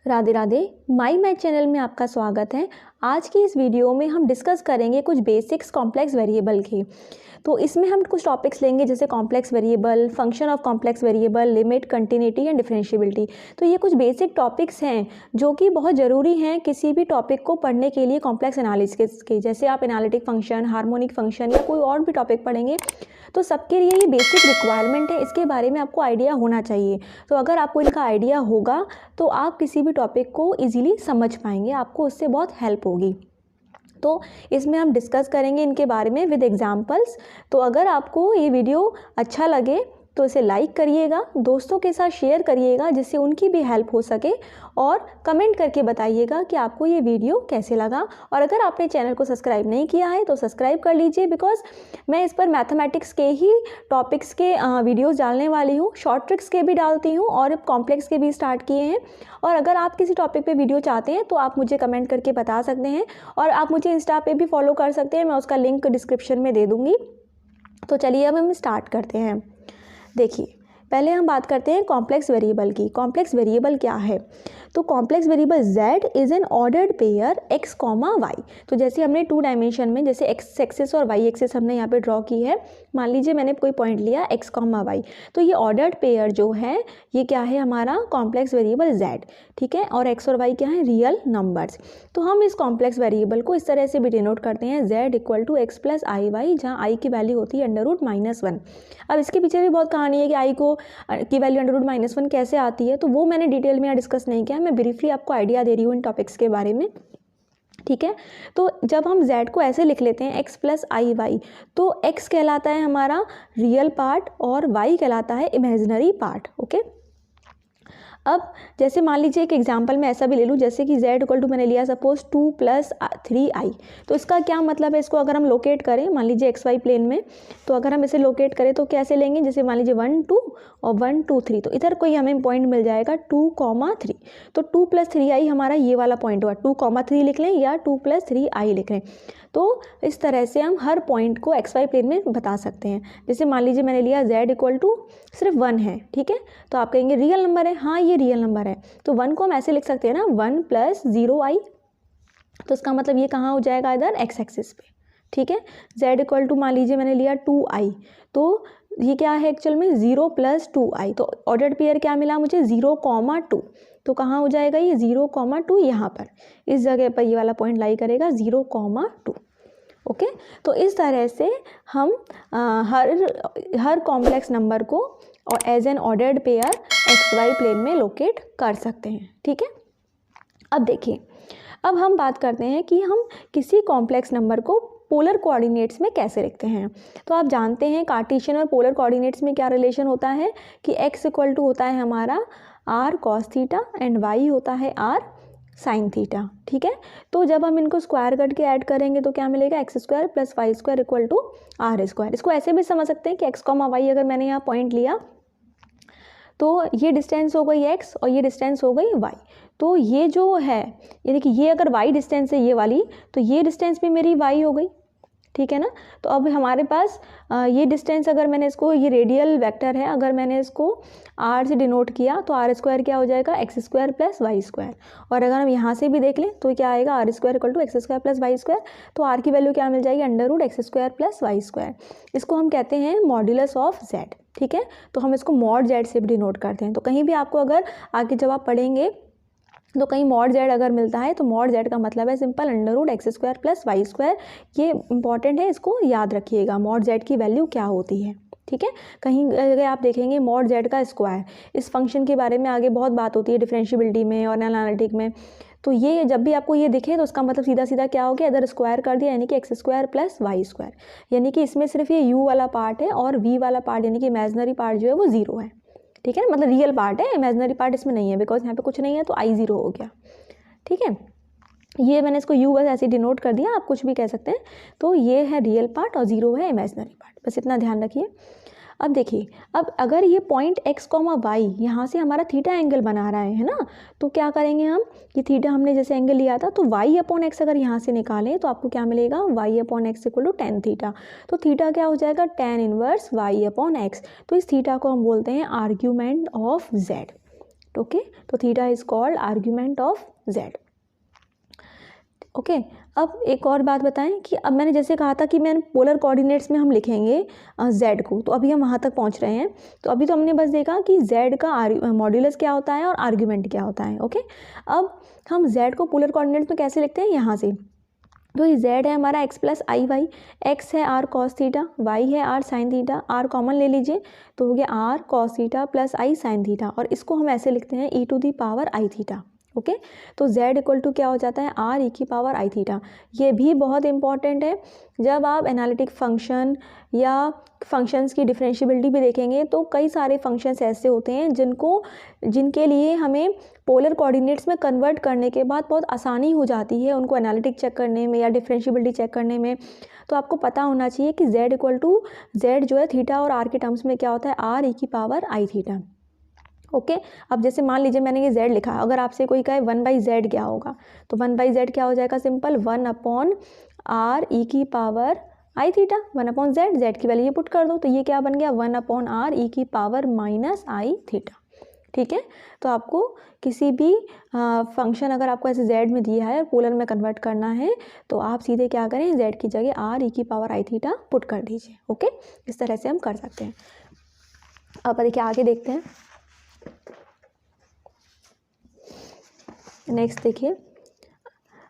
राधे राधे। माई math channel में आपका स्वागत है। आज की इस वीडियो में हम डिस्कस करेंगे कुछ बेसिक्स कॉम्प्लेक्स वेरिएबल की। तो इसमें हम कुछ टॉपिक्स लेंगे जैसे complex variable, function of complex variable, limit, continuity and differentiability. तो ये कुछ बेसिक टॉपिक्स हैं जो कि बहुत ज़रूरी हैं किसी भी टॉपिक को पढ़ने के लिए कॉम्प्लेक्स एनालिसिस के। जैसे आप एनालिटिक फंक्शन, हार्मोनिक फंक्शन या कोई और भी टॉपिक पढ़ेंगे तो सबके लिए ये बेसिक रिक्वायरमेंट है, इसके बारे में आपको आइडिया होना चाहिए। तो अगर आपको इनका आइडिया होगा तो आप किसी भी टॉपिक को इजीली समझ पाएंगे, आपको उससे बहुत हेल्प होगी। तो इसमें हम डिस्कस करेंगे इनके बारे में विद एग्जांपल्स। तो अगर आपको ये वीडियो अच्छा लगे तो इसे लाइक करिएगा, दोस्तों के साथ शेयर करिएगा जिससे उनकी भी हेल्प हो सके, और कमेंट करके बताइएगा कि आपको ये वीडियो कैसे लगा। और अगर आपने चैनल को सब्सक्राइब नहीं किया है तो सब्सक्राइब कर लीजिए, बिकॉज मैं इस पर मैथमेटिक्स के ही टॉपिक्स के वीडियोस डालने वाली हूँ, शॉर्ट ट्रिक्स के भी डालती हूँ और कॉम्प्लेक्स के भी स्टार्ट किए हैं। और अगर आप किसी टॉपिक पे वीडियो चाहते हैं तो आप मुझे कमेंट करके बता सकते हैं, और आप मुझे इंस्टा पे भी फॉलो कर सकते हैं, मैं उसका लिंक डिस्क्रिप्शन में दे दूँगी। तो चलिए अब हम स्टार्ट करते हैं। देखिए, पहले हम बात करते हैं कॉम्प्लेक्स वेरिएबल की। कॉम्प्लेक्स वेरिएबल क्या है? तो complex variable z is an ordered pair x, y। तो जैसे हमने 2 डायमेंशन में जैसे x एक्सिस और y एक्सिस हमने यहाँ पे ड्रॉ की है। मान लीजिए मैंने कोई पॉइंट लिया x, y, तो ये ऑर्डर्ड पेयर जो है ये क्या है? हमारा कॉम्प्लेक्स वेरिएबल z, ठीक है। और x और y क्या है? Real numbers. तो हम इस कॉम्प्लेक्स वेरिएबल को इस तरह से भी डिनोट करते हैं, z equal to X plus I Y, जहाँ i की वैल्यू होती है √-1। अब इसके पीछे भी बहुत कहानी है कि i की वैल्यू √-1 कैसे आती है, तो वो मैंने डिटेल में यहाँ डिस्कस नहीं किया, मैं ब्रीफली आपको आइडिया दे रही हूँ इन टॉपिक्स के बारे में, ठीक है। तो जब हम z को ऐसे लिख लेते हैं x प्लस आई वाई, तो x कहलाता है हमारा रियल पार्ट और y कहलाता है इमेजिनरी पार्ट, ओके। अब जैसे मान लीजिए एक एग्जांपल मैं ऐसा भी ले लूँ, जैसे कि z इक्वल टू मैंने लिया सपोज 2 + 3i। तो इसका क्या मतलब है? इसको अगर हम लोकेट करें मान लीजिए xy प्लेन में, तो अगर हम इसे लोकेट करें तो कैसे लेंगे? जैसे मान लीजिए 1 2 और 1 2 3, तो इधर कोई हमें पॉइंट मिल जाएगा 2, 3। तो 2 + 3i हमारा ये वाला पॉइंट हुआ, 2, 3 लिख लें या 2 + 3i लिख लें। तो इस तरह से हम हर पॉइंट को xy प्लेन में बता सकते हैं। जैसे मान लीजिए मैंने लिया z इक्वल टू सिर्फ 1 है, ठीक है, तो आप कहेंगे रियल नंबर है, हाँ ये रियल नंबर है। तो 1 को हम ऐसे लिख सकते हैं ना, 1 + 0i। तो इसका मतलब ये कहाँ हो जाएगा? इधर x एक्सिस पे, ठीक है। z इक्वल टू मान लीजिए मैंने लिया 2i, तो ये क्या है एक्चुअल में? 0 + 2i। तो ऑर्डर्ड पेयर क्या मिला मुझे? 0, 2। तो कहाँ हो जाएगा ये? 0, 2 यहाँ पर, इस जगह पर ये वाला पॉइंट लाई करेगा 0, 2, ओके। तो इस तरह से हम हर कॉम्प्लेक्स नंबर को और as an ordered pair xy plane में लोकेट कर सकते हैं, ठीक है। अब देखिए, अब हम बात करते हैं कि हम किसी कॉम्प्लेक्स नंबर को पोलर कोऑर्डिनेट्स में कैसे लिखते हैं। तो आप जानते हैं कार्टेशियन और पोलर कोऑर्डिनेट्स में क्या रिलेशन होता है कि x इक्वल टू होता है हमारा r cos theta and y होता है r sin थीटा, ठीक है। तो जब हम इनको स्क्वायर करके ऐड करेंगे तो क्या मिलेगा? x² + y² equal to r²। इसको ऐसे भी समझ सकते हैं कि x, y अगर मैंने यहाँ पॉइंट लिया तो ये डिस्टेंस हो गई x और ये डिस्टेंस हो गई y। तो ये जो है, ये देखिए, ये अगर y डिस्टेंस है ये वाली, तो ये डिस्टेंस भी मेरी y हो गई, ठीक है ना। तो अब हमारे पास ये डिस्टेंस, अगर मैंने इसको, ये रेडियल वेक्टर है, अगर मैंने इसको r से डिनोट किया तो r² क्या हो जाएगा? x² + y²। और अगर हम यहाँ से भी देख लें तो क्या आएगा? r² = x² + y²। तो r की वैल्यू क्या मिल जाएगी? √x² + y²। इसको हम कहते हैं मॉड्यूलस ऑफ z, ठीक है। तो हम इसको मॉड z से भी डिनोट करते हैं। तो कहीं भी आपको अगर आगे जब आप पढ़ेंगे तो कहीं मॉड z अगर मिलता है तो मॉड z का मतलब है सिंपल √x² + y²। ये इंपॉर्टेंट है, इसको याद रखिएगा मॉड z की वैल्यू क्या होती है, ठीक है। कहीं अगर आप देखेंगे मॉड z का स्क्वायर, इस फंक्शन के बारे में आगे बहुत बात होती है डिफरेंशिएबिलिटी में और एनालिटिक में। तो ये जब भी आपको ये दिखे तो उसका मतलब सीधा सीधा क्या हो गया? इधर स्क्वायर कर दिया, यानी कि x² + y²। यानी कि इसमें सिर्फ ये u वाला पार्ट है और v वाला पार्ट यानी कि इमेजिनरी पार्ट जो है वो 0 है, ठीक है। मतलब रियल पार्ट है, इमेजिनरी पार्ट इसमें नहीं है, बिकॉज यहाँ पे कुछ नहीं है तो i 0 हो गया, ठीक है। ये मैंने इसको u बस ऐसे डिनोट कर दिया, आप कुछ भी कह सकते हैं। तो ये है रियल पार्ट और 0 है इमेजिनरी पार्ट, बस इतना ध्यान रखिए। अब देखिए, अब अगर ये पॉइंट x, y यहाँ से हमारा थीटा एंगल बना रहा है ना, तो क्या करेंगे हम? ये थीटा हमने जैसे एंगल लिया था, तो y/x अगर यहाँ से निकालें तो आपको क्या मिलेगा? y/x = tan theta. तो थीटा क्या हो जाएगा? tan 1 y/x। तो इस थीटा को हम बोलते हैं आर्ग्यूमेंट ऑफ z, ओके, तो theta is called argument of Z. Okay, अब एक और बात बताएं कि अब मैंने जैसे कहा था कि मैंने पोलर कोऑर्डिनेट्स में हम लिखेंगे z को, तो अभी हम वहाँ तक पहुँच रहे हैं। तो अभी तो हमने बस देखा कि z का मॉड्यूलस क्या होता है और आर्ग्यूमेंट क्या होता है। ओके, अब हम z को पोलर कोऑर्डिनेट्स में कैसे लिखते हैं, यहाँ से। तो ये z है हमारा x plus I Y, x है r कॉस थीटा, y है r sine theta, r common ले लीजिए तो हो गया r cos theta plus i sine theta, और इसको हम ऐसे लिखते हैं e to the power i theta. Okay, तो z इक्वल टू क्या हो जाता है, r e की पावर आई थीटा। ये भी बहुत इंपॉर्टेंट है, जब आप एनालिटिक फंक्शन या फंक्शंस की डिफरेंशिएबिलिटी भी देखेंगे तो कई सारे फंक्शंस ऐसे होते हैं जिनके लिए हमें पोलर कोऑर्डिनेट्स में कन्वर्ट करने के बाद बहुत आसानी हो जाती है उनको एनालिटिक चेक करने में या डिफरेंशिएबिलिटी चेक करने में। तो आपको पता होना चाहिए कि z इक्वल टू जेड जो है थीटा और r के टर्म्स में क्या होता है, r e की पावर आई थीटा। ओके, अब जैसे मान लीजिए मैंने ये z लिखा, अगर आपसे कोई कहे 1/z क्या होगा, तो 1/z क्या हो जाएगा, सिंपल 1/r e की power I theta, 1/z, z की वैल्यू पुट कर दो, तो ये क्या बन गया 1/r e की पावर माइनस आई थीटा। ठीक है, तो आपको किसी भी फंक्शन अगर आपको ऐसे z में दिया है और पोलर में कन्वर्ट करना है तो आप सीधे क्या करें, z की जगह r e की पावर आई थीटा पुट कर दीजिए। ओके, इस तरह से हम कर सकते हैं। अब देखिए आगे देखते हैं। नेक्स्ट देखिए,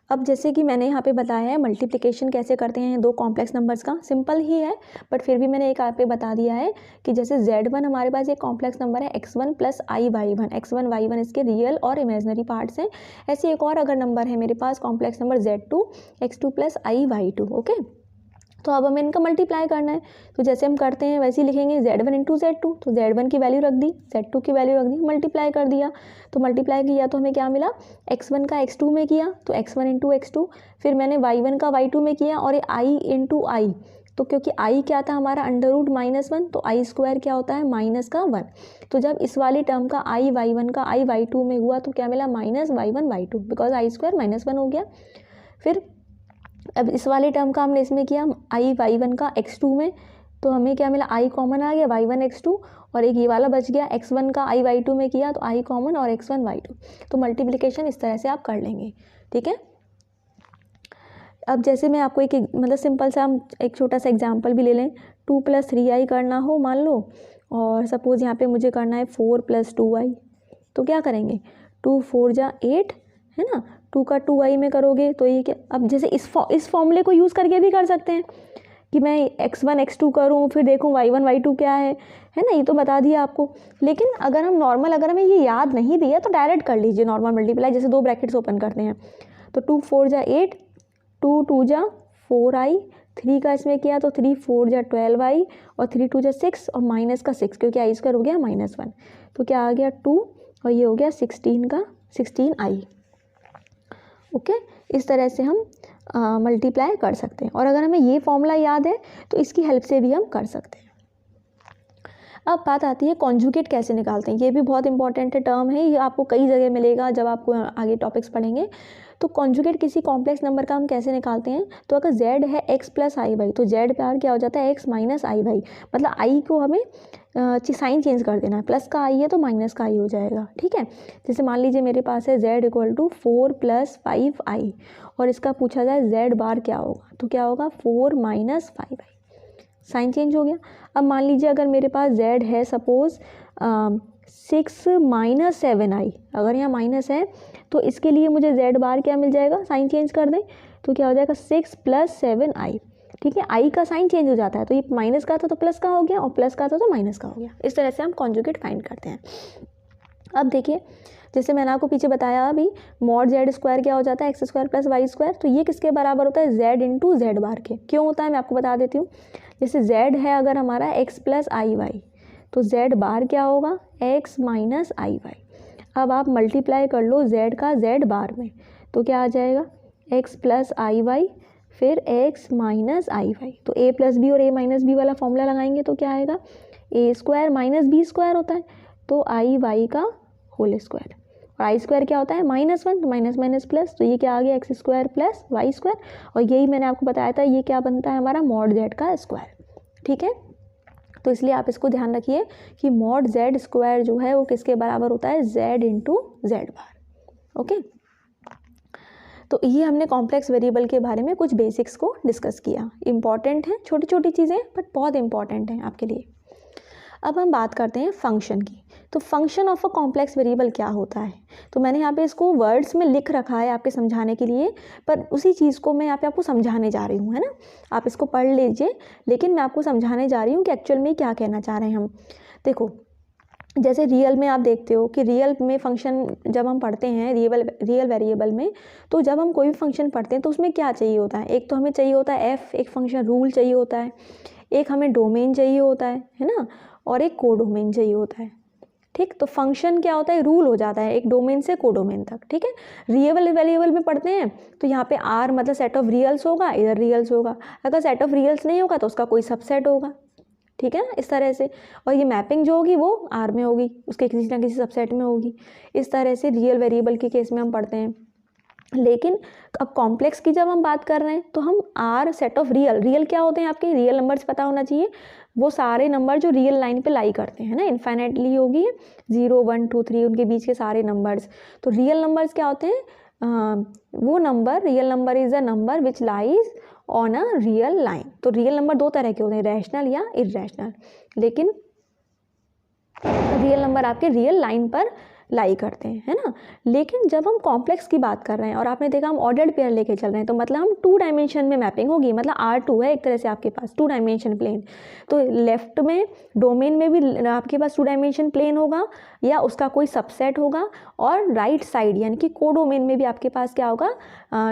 अब जैसे कि मैंने यहाँ पे बताया है मल्टीप्लिकेशन कैसे करते हैं दो कॉम्प्लेक्स नंबर्स का, सिंपल ही है बट फिर भी मैंने एक यहाँ पे बता दिया है कि जैसे z1 हमारे पास एक कॉम्प्लेक्स नंबर है x1 plus I Y one, x1 y1 इसके रियल और इमेजनरी पार्ट्स हैं। ऐसे एक और अगर नंबर है मेरे पास complex number z2 x2 plus I Y two. Okay, तो अब हमें इनका मल्टीप्लाई करना है, तो जैसे हम करते हैं वैसे ही लिखेंगे z1 इंटू z2, तो z1 की वैल्यू रख दी, z2 की वैल्यू रख दी, मल्टीप्लाई कर दिया, तो मल्टीप्लाई किया तो हमें क्या मिला, x1 का x2 में किया तो x1 इंटू x2, फिर मैंने y1 का y2 में किया और ये i इंटू आई, तो क्योंकि i क्या था हमारा √-1, तो i स्क्वायर क्या होता है माइनस का 1, तो जब इस वाली टर्म का i y1 का i y2 में हुआ तो क्या मिला minus y1 y2, because i square -1 हो गया। फिर अब इस वाले टर्म का हमने इसमें किया i y1 का x2 में, तो हमें क्या मिला i कॉमन आ गया y1 x2, और एक ये वाला बच गया x1 का i y2 में किया तो i कॉमन और x1 y2, तो मल्टीप्लिकेशन इस तरह से आप कर लेंगे। ठीक है, अब जैसे मैं आपको एक मतलब सिंपल सा हम एक छोटा सा एग्जांपल भी ले लें, 2 + 3i करना हो मान लो, और सपोज़ यहाँ पे मुझे करना है 4 + 2i, तो क्या करेंगे 2 4 जा 8 है ना, 2 का 2i में करोगे तो ये क्या, अब जैसे इस फॉर्मूले को यूज़ करके भी कर सकते हैं कि मैं x1 x2 करूँ फिर देखूँ y1 y2 क्या है ना, ये तो बता दिया आपको। लेकिन अगर हम नॉर्मल, अगर हमें ये याद नहीं दिया तो डायरेक्ट कर लीजिए नॉर्मल मल्टीप्लाई, जैसे दो ब्रैकेट्स ओपन करते हैं, तो 2 4 जा 8, 2 2 जा 4i, 3 का इसमें किया तो 3 4 जा 12i, और 3 2 जा 6 और माइनस का 6, क्योंकि आई स्क्वायर हो गया -1, तो क्या आ गया 2 और ये हो गया 16 का 16i। ओके, इस तरह से हम मल्टीप्लाई कर सकते हैं, और अगर हमें ये फॉर्मूला याद है तो इसकी हेल्प से भी हम कर सकते हैं। अब बात आती है कॉन्जुगेट कैसे निकालते हैं, ये भी बहुत इंपॉर्टेंट टर्म है, ये आपको कई जगह मिलेगा जब आपको आगे टॉपिक्स पढ़ेंगे। तो कॉन्जुगेट किसी कॉम्प्लेक्स नंबर का हम कैसे निकालते हैं, तो अगर z है x प्लस आई वाई, तो z पर क्या हो जाता है x माइनस आई वाई, मतलब i को हमें साइन चेंज कर देना है, प्लस का i है तो माइनस का i हो जाएगा। ठीक है, जैसे मान लीजिए मेरे पास है z इक्वल टू 4 + 5i, और इसका पूछा जाए z बार क्या होगा, तो क्या होगा 4 - 5i, साइन चेंज हो गया। अब मान लीजिए अगर मेरे पास z है सपोज़ 6 - 7i, अगर यहाँ माइनस है तो इसके लिए मुझे z बार क्या मिल जाएगा, साइन चेंज कर दें तो क्या हो जाएगा 6 + 7i। ठीक है, i का साइन चेंज हो जाता है, तो ये माइनस का था तो प्लस का हो गया, और प्लस का था तो माइनस का हो गया। इस तरह से हम कॉन्जुगेट फाइंड करते हैं। अब देखिए, जैसे मैंने आपको पीछे बताया अभी, मॉड z स्क्वायर क्या हो जाता है x² + y², तो ये किसके बराबर होता है z इंटू z बार के। क्यों होता है मैं आपको बता देती हूँ। जैसे z है अगर हमारा x + आई वाई, तो z बार क्या होगा x माइनस आई वाई। अब आप मल्टीप्लाई कर लो z का z बार में, तो क्या आ जाएगा x + आई वाई फिर x माइनस आई वाई, तो a + b और a माइनस बी वाला फॉर्मूला लगाएंगे तो क्या आएगा a² - b² होता है, तो आई वाई का होल स्क्वायर, और आई स्क्वायर क्या होता है -1, तो माइनस माइनस प्लस, तो ये क्या आ गया x² + y², और यही मैंने आपको बताया था ये क्या बनता है हमारा मॉड z का स्क्वायर। ठीक है, तो इसलिए आप इसको ध्यान रखिए कि मॉड जेड स्क्वायर जो है वो किसके बराबर होता है, जेड इंटू जेड बार। ओके, तो ये हमने कॉम्प्लेक्स वेरिएबल के बारे में कुछ बेसिक्स को डिस्कस किया। इंपॉर्टेंट है, छोटी छोटी चीज़ें बट बहुत इंपॉर्टेंट हैं आपके लिए। अब हम बात करते हैं फंक्शन की। तो function of a complex variable क्या होता है, तो मैंने यहाँ पे इसको वर्ड्स में लिख रखा है आपके समझाने के लिए, पर उसी चीज़ को मैं यहाँ पे आपको समझाने जा रही हूँ, है ना। आप इसको पढ़ लीजिए, लेकिन मैं आपको समझाने जा रही हूँ कि एक्चुअल में क्या कहना चाह रहे हैं हम। देखो, जैसे रियल में आप देखते हो कि रियल में फंक्शन जब हम पढ़ते हैं रियल वेरिएबल में, तो जब हम कोई भी फंक्शन पढ़ते हैं तो उसमें क्या चाहिए होता है, एक तो हमें चाहिए होता है एफ, एक फंक्शन रूल चाहिए होता है, एक हमें डोमेन चाहिए होता है ना, और एक कोडोमेन चाहिए होता है। ठीक, तो फंक्शन क्या होता है, रूल हो जाता है एक डोमेन से कोडोमेन तक। ठीक है, रियल वेरिएबल में पढ़ते हैं तो यहाँ पे आर मतलब सेट ऑफ रियल्स होगा, इधर रियल्स होगा। अगर सेट ऑफ रियल्स नहीं होगा तो उसका कोई सबसेट होगा। ठीक है, इस तरह से। और ये मैपिंग जो होगी वो आर में होगी, उसके किसी ना किसी सबसेट में होगी। इस तरह से रियल वेरिएबल के केस में हम पढ़ते हैं। लेकिन अब कॉम्प्लेक्स की जब हम बात कर रहे हैं तो हम आर सेट ऑफ रियल क्या होते हैं, आपके रियल नंबर्स पता होना चाहिए, वो सारे नंबर जो रियल लाइन पे लाई करते हैं ना, इन्फाइनाइटली होगी 0 1 2 3 उनके बीच के सारे नंबर्स। तो रियल नंबर्स क्या होते हैं, वो number, real number is a number which lies on a real line. तो रियल नंबर दो तरह के होते हैं, रैशनल या इरेशनल, लेकिन रियल नंबर आपके रियल लाइन पर लाई करते हैं, है ना। लेकिन जब हम कॉम्प्लेक्स की बात कर रहे हैं और आपने देखा हम ऑर्डर्ड पेयर लेके चल रहे हैं, तो मतलब हम 2 डायमेंशन में मैपिंग होगी, मतलब R2 है एक तरह से आपके पास 2 डायमेंशन प्लेन। तो लेफ्ट में डोमेन में भी आपके पास 2 डायमेंशन प्लेन होगा या उसका कोई सबसेट होगा, और राइट साइड यानी कि कोडोमेन में भी आपके पास क्या होगा,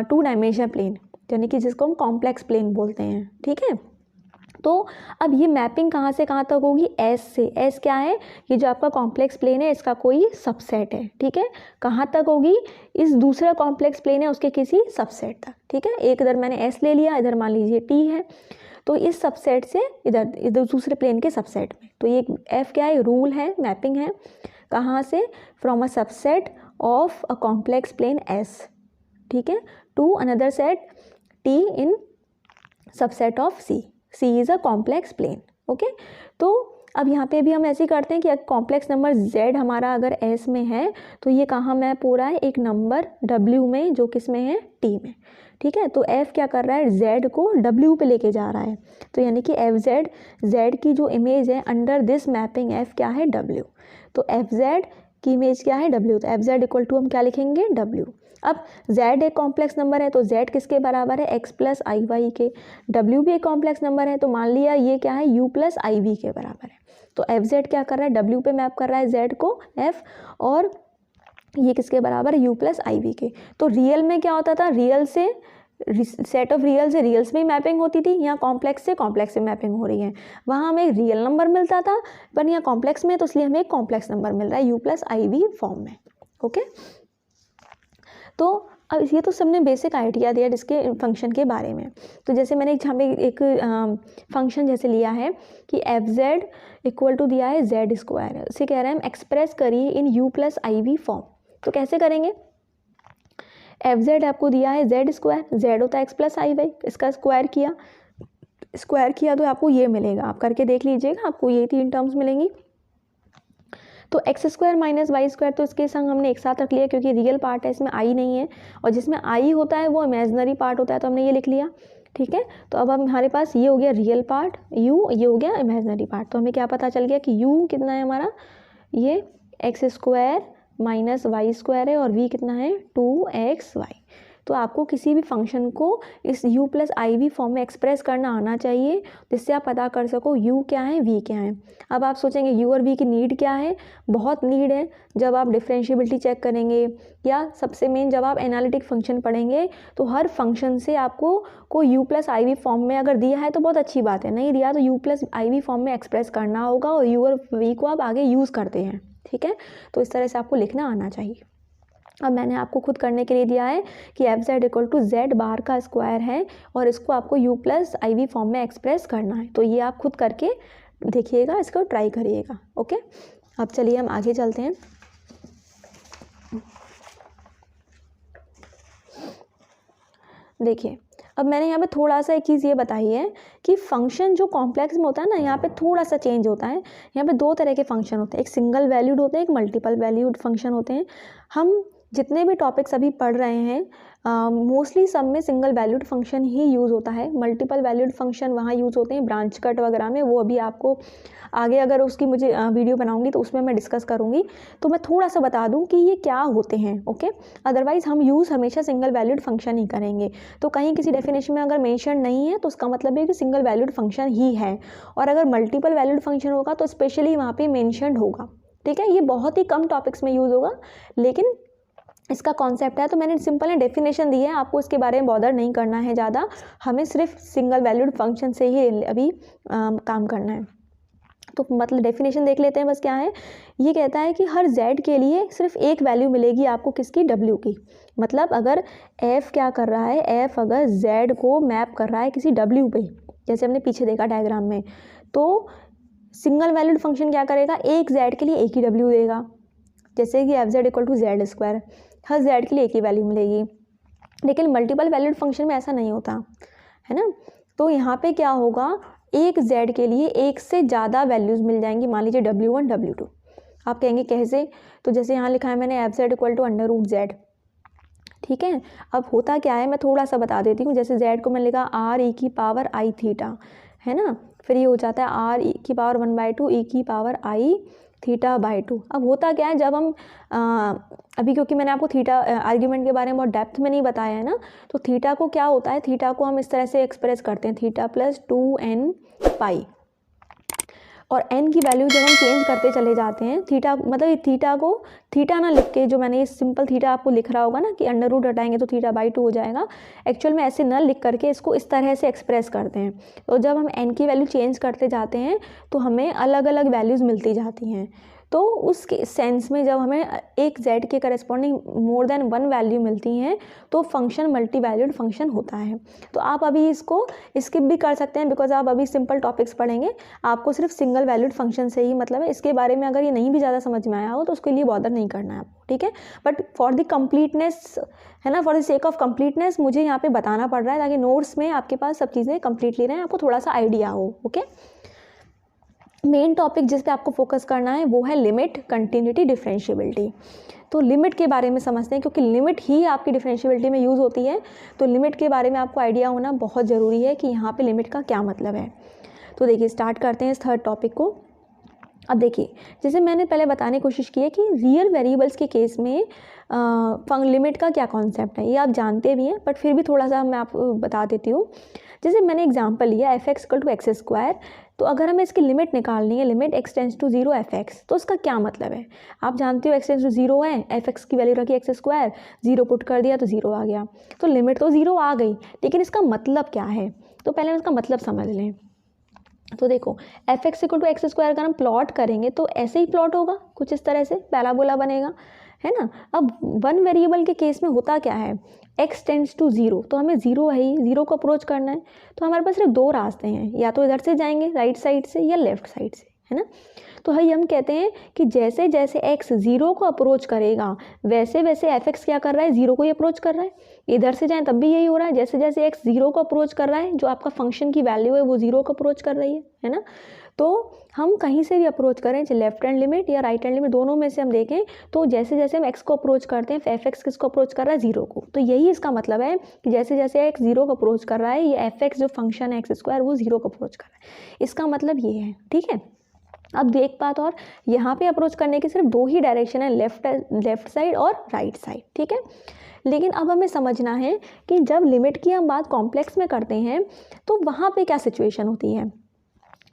2 डायमेंशन प्लेन, यानी कि जिसको हम कॉम्प्लेक्स प्लेन बोलते हैं। ठीक है, तो अब ये मैपिंग कहाँ से कहाँ तक होगी, एस से। एस क्या है, ये जो आपका कॉम्प्लेक्स प्लेन है इसका कोई सबसेट है। ठीक है, कहाँ तक होगी, इस दूसरा कॉम्प्लेक्स प्लेन है उसके किसी सबसेट तक। ठीक है, एक इधर मैंने एस ले लिया, इधर मान लीजिए टी है, तो इस सबसेट से इधर दूसरे प्लेन के सबसेट में। तो ये एफ क्या है, रूल है, मैपिंग है, कहाँ से, from a subset of a complex plane S, ठीक है, to another set T in subset of C. C is a complex plane. Okay, तो अब यहाँ पे भी हम ऐसे ही करते हैं कि कॉम्प्लेक्स नंबर Z हमारा अगर S में है तो ये कहाँ मैप हो रहा है, एक नंबर W में जो किस में है, T में। ठीक है, तो F क्या कर रहा है, Z को W पे लेके जा रहा है, तो यानी कि FZ, Z की जो इमेज है अंडर दिस मैपिंग F क्या है, W। तो FZ की इमेज क्या है, W। तो FZ इक्वल टू हम क्या लिखेंगे, W। अब Z एक कॉम्प्लेक्स नंबर है तो Z किसके बराबर है, x प्लस आई वाई के। W भी एक कॉम्प्लेक्स नंबर है तो मान लिया ये क्या है, U प्लस आई वी के बराबर है। तो FZ क्या कर रहा है, W पे मैप कर रहा है Z को F, और ये किसके बराबर है, U प्लस आई वी के। तो रियल में क्या होता था, रियल से सेट ऑफ रियल से रियल्स में मैपिंग होती थी, यहाँ कॉम्प्लेक्स से मैपिंग हो रही है। वहाँ हमें रियल नंबर मिलता था, पर यहाँ कॉम्प्लेक्स में तो इसलिए हमें एक कॉम्प्लेक्स नंबर मिल रहा है U plus I V form में। ओके, तो अब ये तो सबने बेसिक आइडिया दिया इसके फंक्शन के बारे में। तो जैसे मैंने यहाँ पे एक फंक्शन जैसे लिया है कि FZ इक्वल टू दिया है Z स्क्वायर, उसे कह रहे हैं हम एक्सप्रेस करिए in U plus I V form. तो कैसे करेंगे, FZ आपको दिया है Z स्क्वायर, Z होता है x प्लस आई वाई, इसका स्क्वायर किया तो आपको ये मिलेगा, आप करके देख लीजिएगा, आपको ये 3 टर्म्स मिलेंगी। तो X square minus Y square, तो इसके संग हमने एक साथ रख लिया क्योंकि रियल पार्ट है, इसमें आई नहीं है, और जिसमें आई होता है वो इमेजिनरी पार्ट होता है, तो हमने ये लिख लिया। ठीक है, तो अब हमारे पास ये हो गया रियल पार्ट u, ये हो गया इमेजिनरी पार्ट। तो हमें क्या पता चल गया कि u कितना है हमारा, ये X square minus Y square है, और v कितना है 2xy। तो आपको किसी भी फंक्शन को इस u plus I V form में एक्सप्रेस करना आना चाहिए, जिससे आप पता कर सको u क्या है, v क्या है। अब आप सोचेंगे u और v की नीड क्या है, बहुत नीड है। जब आप डिफरेंशिएबिलिटी चेक करेंगे या सबसे मेन जब आप एनालिटिक फंक्शन पढ़ेंगे, तो हर फंक्शन से आपको कोई u plus I V form में अगर दिया है तो बहुत अच्छी बात है, नहीं दिया तो u plus I V form में एक्सप्रेस करना होगा, और u और v को आप आगे यूज़ करते हैं। ठीक है, तो इस तरह से आपको लिखना आना चाहिए। अब मैंने आपको खुद करने के लिए दिया है कि FZ equal to Z bar का स्क्वायर है, और इसको आपको U plus I V form में एक्सप्रेस करना है। तो ये आप खुद करके देखिएगा, इसको ट्राई करिएगा। ओके, अब चलिए हम आगे चलते हैं। देखिए, अब मैंने यहाँ पे थोड़ा सा एक चीज़ ये बताई है कि फंक्शन जो कॉम्प्लेक्स में होता है ना, यहाँ पे थोड़ा सा चेंज होता है। यहाँ पे दो तरह के फंक्शन होते हैं, एक सिंगल वैल्यूड होते हैं, एक मल्टीपल वैल्यूड फंक्शन होते हैं। हम जितने भी टॉपिक्स अभी पढ़ रहे हैं मोस्टली सब में सिंगल वैल्यूड फंक्शन ही यूज़ होता है। मल्टीपल वैल्यूड फंक्शन वहाँ यूज़ होते हैं ब्रांच कट वगैरह में, वो अभी आपको आगे अगर उसकी मुझे वीडियो बनाऊंगी तो उसमें मैं डिस्कस करूंगी। तो मैं थोड़ा सा बता दूं कि ये क्या होते हैं, ओके। अदरवाइज़ हम यूज़ हमेशा सिंगल वैल्यूड फंक्शन ही करेंगे। तो कहीं किसी डेफिनेशन में अगर मेंशन नहीं है तो उसका मतलब है कि सिंगल वैल्यूड फंक्शन ही है, और अगर मल्टीपल वैल्यूड फंक्शन होगा तो स्पेशली वहाँ पर मेंशनड होगा, ठीक है। ये बहुत ही कम टॉपिक्स में यूज़ होगा, लेकिन इसका कॉन्सेप्ट है। तो मैंने सिंपल है डेफिनेशन दी है, आपको इसके बारे में बॉदर नहीं करना है ज़्यादा, हमें सिर्फ सिंगल वैल्यूड फंक्शन से ही अभी काम करना है। तो मतलब डेफिनेशन देख लेते हैं बस क्या है। ये कहता है कि हर z के लिए सिर्फ एक वैल्यू मिलेगी आपको, किसकी, w की। मतलब अगर f क्या कर रहा है, f अगर z को मैप कर रहा है किसी w पे, जैसे हमने पीछे देखा डायग्राम में, तो सिंगल वैल्यूड फंक्शन क्या करेगा, एक z के लिए एक ही w देगा। जैसे कि fz equal to Z square, हर z के लिए एक ही वैल्यू मिलेगी। लेकिन मल्टीपल वैल्यूड फंक्शन में ऐसा नहीं होता है ना। तो यहाँ पे क्या होगा, एक z के लिए एक से ज़्यादा वैल्यूज़ मिल जाएंगी। मान लीजिए w1 w2, आप कहेंगे कैसे, तो जैसे यहाँ लिखा है मैंने fz equal to under root z, ठीक है। अब होता क्या है मैं थोड़ा सा बता देती हूँ। जैसे z को मैंने लिखा r e की पावर i थीटा, है ना, फिर ये हो जाता है r e की पावर 1/2 e की पावर i थीटा बाई 2। अब होता क्या है, जब हम अभी क्योंकि मैंने आपको थीटा आर्ग्यूमेंट के बारे में बहुत डेप्थ में नहीं बताया है ना, तो थीटा को क्या होता है, थीटा को हम इस तरह से एक्सप्रेस करते हैं, थीटा प्लस 2n पाई। और n की वैल्यू जब हम चेंज करते चले जाते हैं, थीटा मतलब थीटा को थीटा ना लिख के, जो मैंने ये सिंपल थीटा आपको लिख रहा होगा ना कि अंडर रूट हटाएंगे तो थीटा बाई 2 हो जाएगा, एक्चुअल में ऐसे न लिख करके इसको इस तरह से एक्सप्रेस करते हैं। तो जब हम n की वैल्यू चेंज करते जाते हैं तो हमें अलग अलग वैल्यूज़ मिलती जाती हैं। तो उस सेंस में जब हमें एक z के corresponding more than one value मिलती हैं तो फंक्शन मल्टी वैल्यूड फंक्शन होता है। तो आप अभी इसको स्किप भी कर सकते हैं, बिकॉज आप अभी सिंपल टॉपिक्स पढ़ेंगे, आपको सिर्फ सिंगल वैल्यूड फंक्शन से ही मतलब है। इसके बारे में अगर ये नहीं भी ज़्यादा समझ में आया हो तो उसके लिए बॉदर नहीं करना है आपको, ठीक है। बट फॉर द कम्प्लीटनेस, है ना, for the sake of completeness मुझे यहाँ पे बताना पड़ रहा है ताकि नोट्स में आपके पास सब चीज़ें कम्प्लीटली रहें, आपको थोड़ा सा आइडिया हो, ओके। मेन टॉपिक जिस पे आपको फोकस करना है वो है लिमिट, कंटिन्यूटी, डिफरेंशिएबिलिटी। तो लिमिट के बारे में समझते हैं, क्योंकि लिमिट ही आपकी डिफरेंशिएबिलिटी में यूज़ होती है। तो लिमिट के बारे में आपको आइडिया होना बहुत ज़रूरी है कि यहाँ पे लिमिट का क्या मतलब है। तो देखिए स्टार्ट करते हैं इस थर्ड टॉपिक को। अब देखिए, जैसे मैंने पहले बताने की कोशिश की है कि रियल वेरिएबल्स के केस में लिमिट का क्या कॉन्सेप्ट है, ये आप जानते भी हैं, बट फिर भी थोड़ा सा मैं आपको बता देती हूँ। जैसे मैंने एग्जांपल लिया f(x) equal to X square, तो अगर हमें इसकी लिमिट निकालनी है, limit x tends to 0 f(x), तो उसका क्या मतलब है। आप जानते हो x टेंस टू 0 है, f(x) की वैल्यू रखी एक्स स्क्वायर, 0 पुट कर दिया तो 0 आ गया। तो लिमिट तो 0 आ गई, लेकिन इसका मतलब क्या है, तो पहले हम इसका मतलब समझ लें। तो देखो f(x) equal to X square अगर हम प्लॉट करेंगे तो ऐसे ही प्लॉट होगा, कुछ इस तरह से पैराबोला बनेगा, है ना। अब वन वेरिएबल के केस में होता क्या है, x टेंस टू 0, तो हमें 0 है ही, 0 को अप्रोच करना है। तो हमारे पास सिर्फ दो रास्ते हैं, या तो इधर से जाएंगे राइट साइड से या लेफ्ट साइड से, है ना। तो भाई हम कहते हैं कि जैसे जैसे x 0 को अप्रोच करेगा वैसे वैसे f(x) क्या कर रहा है, 0 को ही अप्रोच कर रहा है। इधर से जाएं तब भी यही हो रहा है, जैसे जैसे x 0 को अप्रोच कर रहा है, जो आपका फंक्शन की वैल्यू है वो 0 को अप्रोच कर रही है ना। तो हम कहीं से भी अप्रोच करें, चाहे लेफ्ट हैंड लिमिट या राइट हैंड लिमिट, दोनों में से हम देखें तो जैसे जैसे हम x को अप्रोच करते हैं, f(x) किसको अप्रोच कर रहा है, 0 को। तो यही इसका मतलब है कि जैसे जैसे x 0 को अप्रोच कर रहा है, ये f(x) जो फंक्शन है एक्स स्क्वायर वो 0 को अप्रोच कर रहा है। इसका मतलब ये है, ठीक है। अब देख बात, और यहाँ पे अप्रोच करने की सिर्फ दो ही डायरेक्शन है, लेफ्ट साइड और राइट साइड, ठीक है। लेकिन अब हमें समझना है कि जब लिमिट की हम बात कॉम्प्लेक्स में करते हैं तो वहाँ पे क्या सिचुएशन होती है।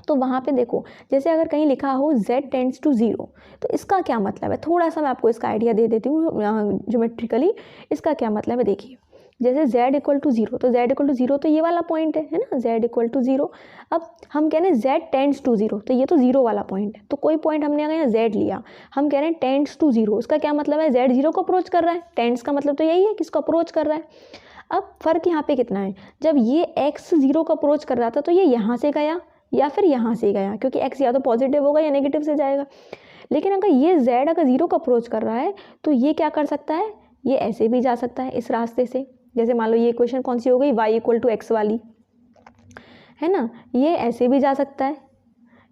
तो वहाँ पे देखो, जैसे अगर कहीं लिखा हो z टेंड्स टू 0, तो इसका क्या मतलब है, थोड़ा सा मैं आपको इसका आइडिया दे देती हूँ ज्योमेट्रिकली। इसका क्या मतलब है, देखिए जैसे z इक्वल टू 0, तो z इक्वल टू 0 तो ये वाला पॉइंट है ना, z इक्वल टू 0। अब हम कह रहे हैं z टेंड्स टू 0, तो ये तो 0 वाला पॉइंट है। तो कोई पॉइंट हमने अगर यहाँ z लिया, हम कह रहे हैं टेंड्स टू 0, उसका क्या मतलब है, z 0 को अप्रोच कर रहा है। टेंड्स का मतलब तो यही है कि इसको अप्रोच कर रहा है। अब फर्क यहाँ पे कितना है, जब ये x 0 को अप्रोच कर रहा था तो ये यहाँ से गया या फिर यहाँ से गया, क्योंकि x या तो पॉजिटिव होगा या नेगेटिव से जाएगा। लेकिन अगर ये z अगर 0 को अप्रोच कर रहा है तो ये क्या कर सकता है, ये ऐसे भी जा सकता है इस रास्ते से, जैसे मान लो ये इक्वेशन कौन सी हो गई, y = x वाली, है ना। ये ऐसे भी जा सकता है,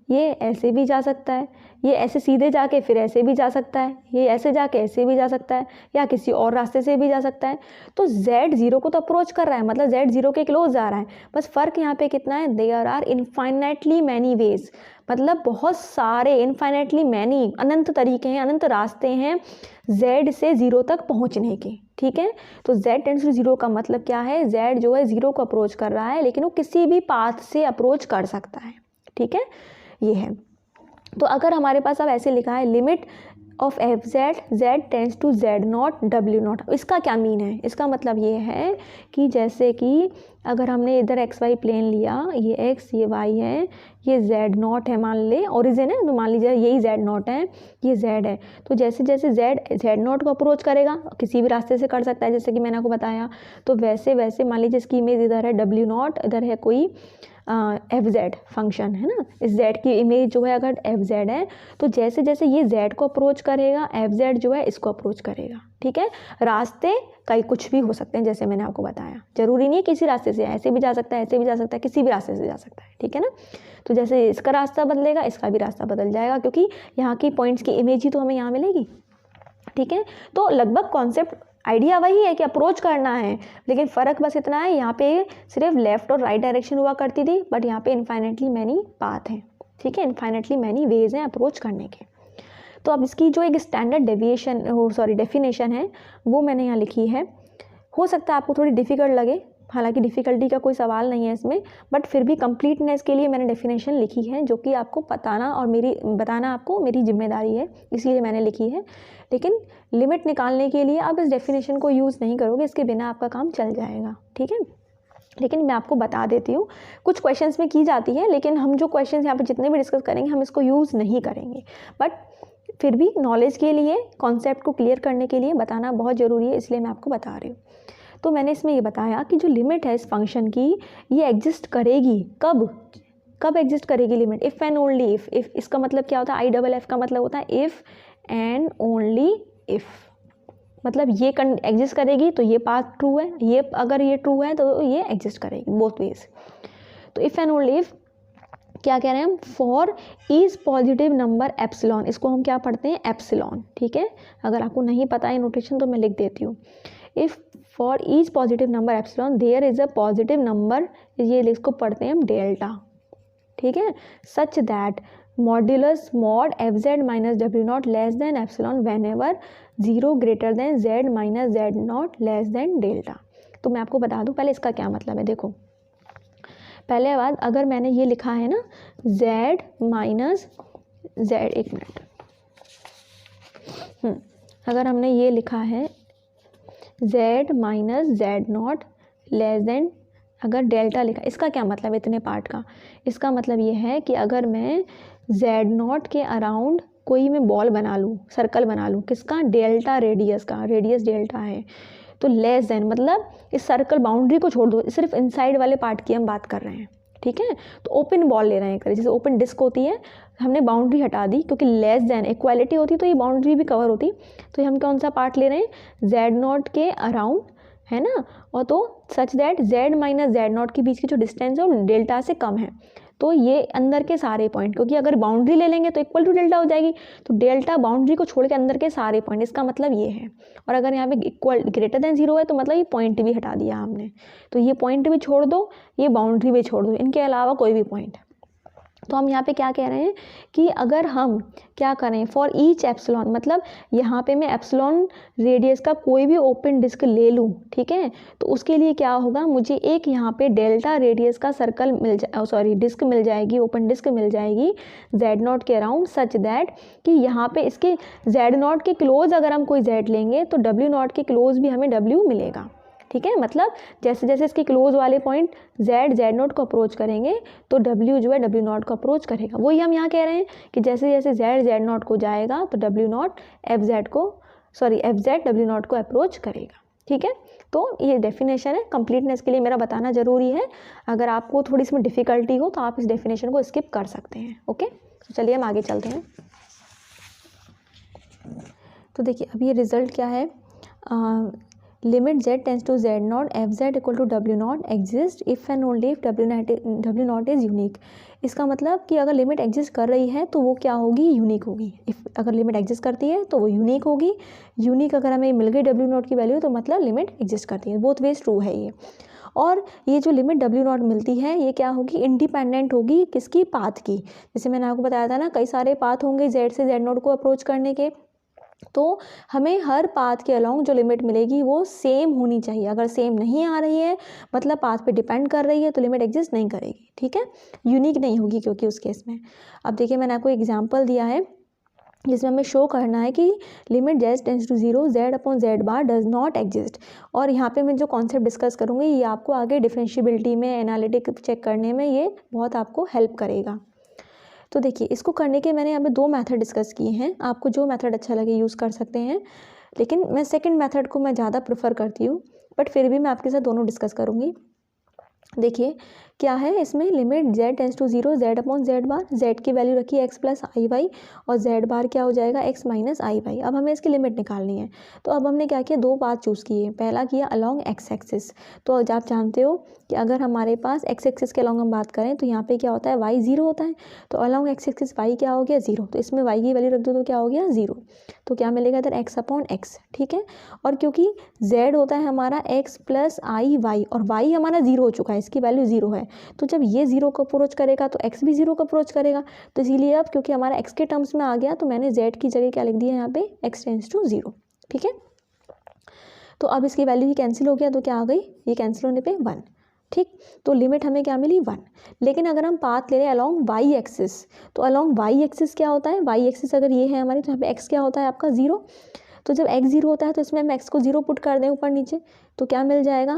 ये ऐसे भी जा सकता है, ये ऐसे सीधे जाके फिर ऐसे भी जा सकता है, ये ऐसे जाके ऐसे भी जा सकता है, या किसी और रास्ते से भी जा सकता है। तो z 0 को तो अप्रोच कर रहा है, मतलब z 0 के क्लोज जा रहा है। बस फ़र्क यहाँ पे कितना है, there are infinitely many ways, मतलब बहुत सारे, इनफाइनाइटली मैनी, अनंत तरीके हैं, अनंत रास्ते हैं z से 0 तक पहुँचने के। ठीक है, तो z टेंड्स टू 0 का मतलब क्या है, z जो है 0 को अप्रोच कर रहा है, लेकिन वो किसी भी पाथ से अप्रोच कर सकता है। ठीक है, ये है। तो अगर हमारे पास अब ऐसे लिखा है limit of F Z Z tends to Z not W not, इसका क्या मीन है, इसका मतलब ये है कि जैसे कि अगर हमने इधर एक्स वाई प्लेन लिया, ये एक्स ये वाई है, ये जेड नॉट है, मान ले ओरिजिन है, तो मान लीजिए यही जेड नॉट है, ये जेड है। तो जैसे जैसे जेड नॉट को अप्रोच करेगा, किसी भी रास्ते से कर सकता है जैसे कि मैंने आपको बताया, तो वैसे वैसे मान लीजिए इसकी इमेज इधर है डब्ल्यू नॉट, इधर है कोई एफ जेड फंक्शन, है ना। इस जेड की इमेज जो है अगर एफ जेड है, तो जैसे जैसे ये जेड को अप्रोच करेगा, एफ जेड जो है इसको अप्रोच करेगा। ठीक है, रास्ते कई कुछ भी हो सकते हैं, जैसे मैंने आपको बताया, जरूरी नहीं है किसी रास्ते से, ऐसे भी जा सकता है, ऐसे भी जा सकता है, किसी भी रास्ते से जा सकता है। ठीक है ना, तो जैसे इसका रास्ता बदलेगा, इसका भी रास्ता बदल जाएगा, क्योंकि यहाँ की पॉइंट्स की इमेज ही तो हमें यहाँ मिलेगी। ठीक है, तो लगभग कॉन्सेप्ट आइडिया वही है कि अप्रोच करना है, लेकिन फ़र्क बस इतना है, यहाँ पे सिर्फ लेफ़्ट और राइट डायरेक्शन हुआ करती थी, बट यहाँ पे इनफाइनेटली मैनी पाथ हैं। ठीक है, इनफाइनेटली मैनी वेज हैं अप्रोच करने के। तो अब इसकी जो एक स्टैंडर्ड डेफिनेशन है वो मैंने यहाँ लिखी है। हो सकता है आपको थोड़ी डिफ़िकल्ट लगे, हालांकि डिफ़िकल्टी का कोई सवाल नहीं है इसमें, बट फिर भी कंप्लीटनेस के लिए मैंने डेफिनेशन लिखी है, जो कि आपको बताना और बताना आपको मेरी जिम्मेदारी है, इसीलिए मैंने लिखी है। लेकिन लिमिट निकालने के लिए आप इस डेफिनेशन को यूज़ नहीं करोगे, इसके बिना आपका काम चल जाएगा। ठीक है, लेकिन मैं आपको बता देती हूँ, कुछ क्वेश्चंस में की जाती है, लेकिन हम जो क्वेश्चंस यहाँ पे जितने भी डिस्कस करेंगे हम इसको यूज़ नहीं करेंगे, बट फिर भी नॉलेज के लिए, कॉन्सेप्ट को क्लियर करने के लिए बताना बहुत ज़रूरी है, इसलिए मैं आपको बता रही हूँ। तो मैंने इसमें ये बताया कि जो लिमिट है इस फंक्शन की, ये एग्जिस्ट करेगी कब एग्जिस्ट करेगी limit, if and only if. इसका मतलब क्या होता है, आई डबल एफ का मतलब होता है इफ़ एंड ओनली इफ़, मतलब ये एग्जिस्ट करेगी तो ये पाथ ट्रू है, ये अगर ये ट्रू है तो ये एग्जिस्ट करेगी, बोथ वेज। तो इफ़ एंड ओनली इफ़ क्या कह रहे हैं हम, for each positive number epsilon, इसको हम क्या पढ़ते हैं, एप्सिलॉन। ठीक है, अगर आपको नहीं पता है नोटेशन तो मैं लिख देती हूँ। If for each positive number epsilon there is a positive number, ये इसको पढ़ते हैं हम डेल्टा। ठीक है, such that modulus mod F Z minus W not less than epsilon whenever 0 greater than Z minus Z not less than delta. तो मैं आपको बता दूँ पहले इसका क्या मतलब है। देखो, पहले बात, अगर मैंने ये लिखा है ना z माइनस जेड, एक मिनट, अगर हमने ये लिखा है z minus Z not less then, अगर डेल्टा लिखा, इसका क्या मतलब है इतने पार्ट का, इसका मतलब ये है कि अगर मैं जेड नॉट के अराउंड कोई मैं बॉल बना लूँ, सर्कल बना लूँ, किसका, डेल्टा रेडियस का, रेडियस डेल्टा है, तो लेस देन मतलब इस सर्कल बाउंड्री को छोड़ दो, सिर्फ इनसाइड वाले पार्ट की हम बात कर रहे हैं। ठीक है, तो ओपन बॉल ले रहे हैं, जैसे ओपन डिस्क होती है, हमने बाउंड्री हटा दी, क्योंकि लेस देन इक्वालिटी होती तो ये बाउंड्री भी कवर होती। तो हम कौन सा पार्ट ले रहे हैं, जेड नॉट के अराउंड, है ना, और तो such that Z minus Z not के बीच की जो डिस्टेंस है वो डेल्टा से कम है। तो ये अंदर के सारे पॉइंट, क्योंकि अगर बाउंड्री ले लेंगे तो इक्वल टू डेल्टा हो जाएगी, तो डेल्टा बाउंड्री को छोड़ के अंदर के सारे पॉइंट, इसका मतलब ये है। और अगर यहाँ पे इक्वल ग्रेटर देन 0 है तो मतलब ये पॉइंट भी हटा दिया हमने, तो ये पॉइंट भी छोड़ दो, ये बाउंड्री भी छोड़ दो, इनके अलावा कोई भी पॉइंट। तो हम यहाँ पे क्या कह रहे हैं कि अगर हम क्या करें, फॉर ईच एप्सिलॉन, मतलब यहाँ पे मैं एप्सिलॉन रेडियस का कोई भी ओपन डिस्क ले लूँ, ठीक है, तो उसके लिए क्या होगा, मुझे एक यहाँ पे डेल्टा रेडियस का सर्कल डिस्क मिल जाएगी, ओपन डिस्क मिल जाएगी जेड नॉट के अराउंड, सच दैट कि यहाँ पे इसके जेड नॉट के क्लोज अगर हम कोई जेड लेंगे तो डब्ल्यू नॉट के क्लोज भी हमें डब्ल्यू मिलेगा। ठीक है, मतलब जैसे जैसे इसके क्लोज वाले पॉइंट जेड नॉट को अप्रोच करेंगे तो डब्ल्यू जो है डब्ल्यू नॉट को अप्रोच करेगा। वही हम यहाँ कह रहे हैं कि जैसे जैसे जेड नॉट को जाएगा तो W not F Z W not को अप्रोच करेगा। ठीक है, तो ये डेफिनेशन है, कंप्लीटनेस के लिए मेरा बताना ज़रूरी है। अगर आपको थोड़ी इसमें डिफ़िकल्टी हो तो आप इस डेफिनेशन को स्किप कर सकते हैं। ओके, तो चलिए हम आगे चलते हैं। तो देखिए अब ये रिज़ल्ट क्या है, limit z tends to z not F Z equal to W not exist if and only if W not is unique. इसका मतलब कि अगर लिमिट एग्जिस्ट कर रही है तो वो क्या होगी, यूनिक होगी। इफ़ अगर लिमिट एग्जिस्ट करती है तो वो यूनिक होगी। यूनिक अगर हमें मिल गई डब्ल्यू नॉट की वैल्यू तो मतलब लिमिट एग्जिस्ट करती है। बोथ वेज ट्रू है ये। और ये जो लिमिट डब्ल्यू नॉट मिलती है ये क्या होगी, इंडिपेंडेंट होगी किसकी, पाथ की। जैसे मैंने आपको बताया था ना, कई सारे पाथ होंगे जेड से जेड नॉट को अप्रोच करने के, तो हमें हर पाथ के अलोंग जो लिमिट मिलेगी वो सेम होनी चाहिए। अगर सेम नहीं आ रही है मतलब पाथ पे डिपेंड कर रही है तो लिमिट एग्जिस्ट नहीं करेगी, ठीक है, यूनिक नहीं होगी क्योंकि उस केस में। अब देखिए मैंने आपको एग्जांपल दिया है जिसमें हमें शो करना है कि limit z tends to 0 z upon z bar does not exist. और यहाँ पे मैं जो कॉन्सेप्ट डिस्कस करूँगी ये आपको आगे डिफरेंशिएबिलिटी में, एनालिटिक चेक करने में ये बहुत आपको हेल्प करेगा। तो देखिए इसको करने के मैंने यहाँ पे 2 मेथड डिस्कस किए हैं। आपको जो मेथड अच्छा लगे यूज़ कर सकते हैं, लेकिन मैं सेकंड मेथड को मैं ज़्यादा प्रेफर करती हूँ, बट फिर भी मैं आपके साथ दोनों डिस्कस करूँगी। देखिए क्या है इसमें, limit z tends to 0 z upon z bar, z की वैल्यू रखी है x प्लस आई वाई और z बार क्या हो जाएगा x माइनस आई वाई। अब हमें इसकी लिमिट निकालनी है। तो अब हमने क्या किया, 2 पाथ चूज़ किए। पहला किया अलॉन्ग x एक्सिस। तो आप जानते हो कि अगर हमारे पास x एक्सिस के अलॉन्ग हम बात करें तो यहाँ पे क्या होता है, y 0 होता है। तो अलॉन्ग x एक्सिस y क्या हो गया, 0। तो इसमें y की वैल्यू रख दो तो क्या हो गया, 0। तो क्या मिलेगा इधर x अपॉन x, ठीक है। और क्योंकि z होता है हमारा x प्लस आई वाई और y हमारा 0 हो चुका है, इसकी वैल्यू 0 है। तो जब ये 0 को अप्रोच करेगा तो x भी 0 को अप्रोच करेगा। तो इसीलिए अब क्योंकि हमारा x के टर्म्स में आ गया तो मैंने z की जगह क्या लिख दिया यहाँ पे, x टेंस टू 0, ठीक है। तो अब इसकी वैल्यू ही कैंसिल हो गया तो क्या आ गई, ये कैंसिल होने पे 1, ठीक। तो लिमिट हमें क्या मिली, 1। लेकिन अगर हम पाथ ले रहे हैं अलॉन्ग वाई एक्सिस, तो अलॉन्ग वाई एक्सिस क्या होता है, वाई एक्सिस अगर ये है हमारी तो यहाँ पे x क्या होता है आपका 0। तो जब x 0 होता है तो इसमें हम x को 0 पुट कर दें ऊपर नीचे, तो क्या मिल जाएगा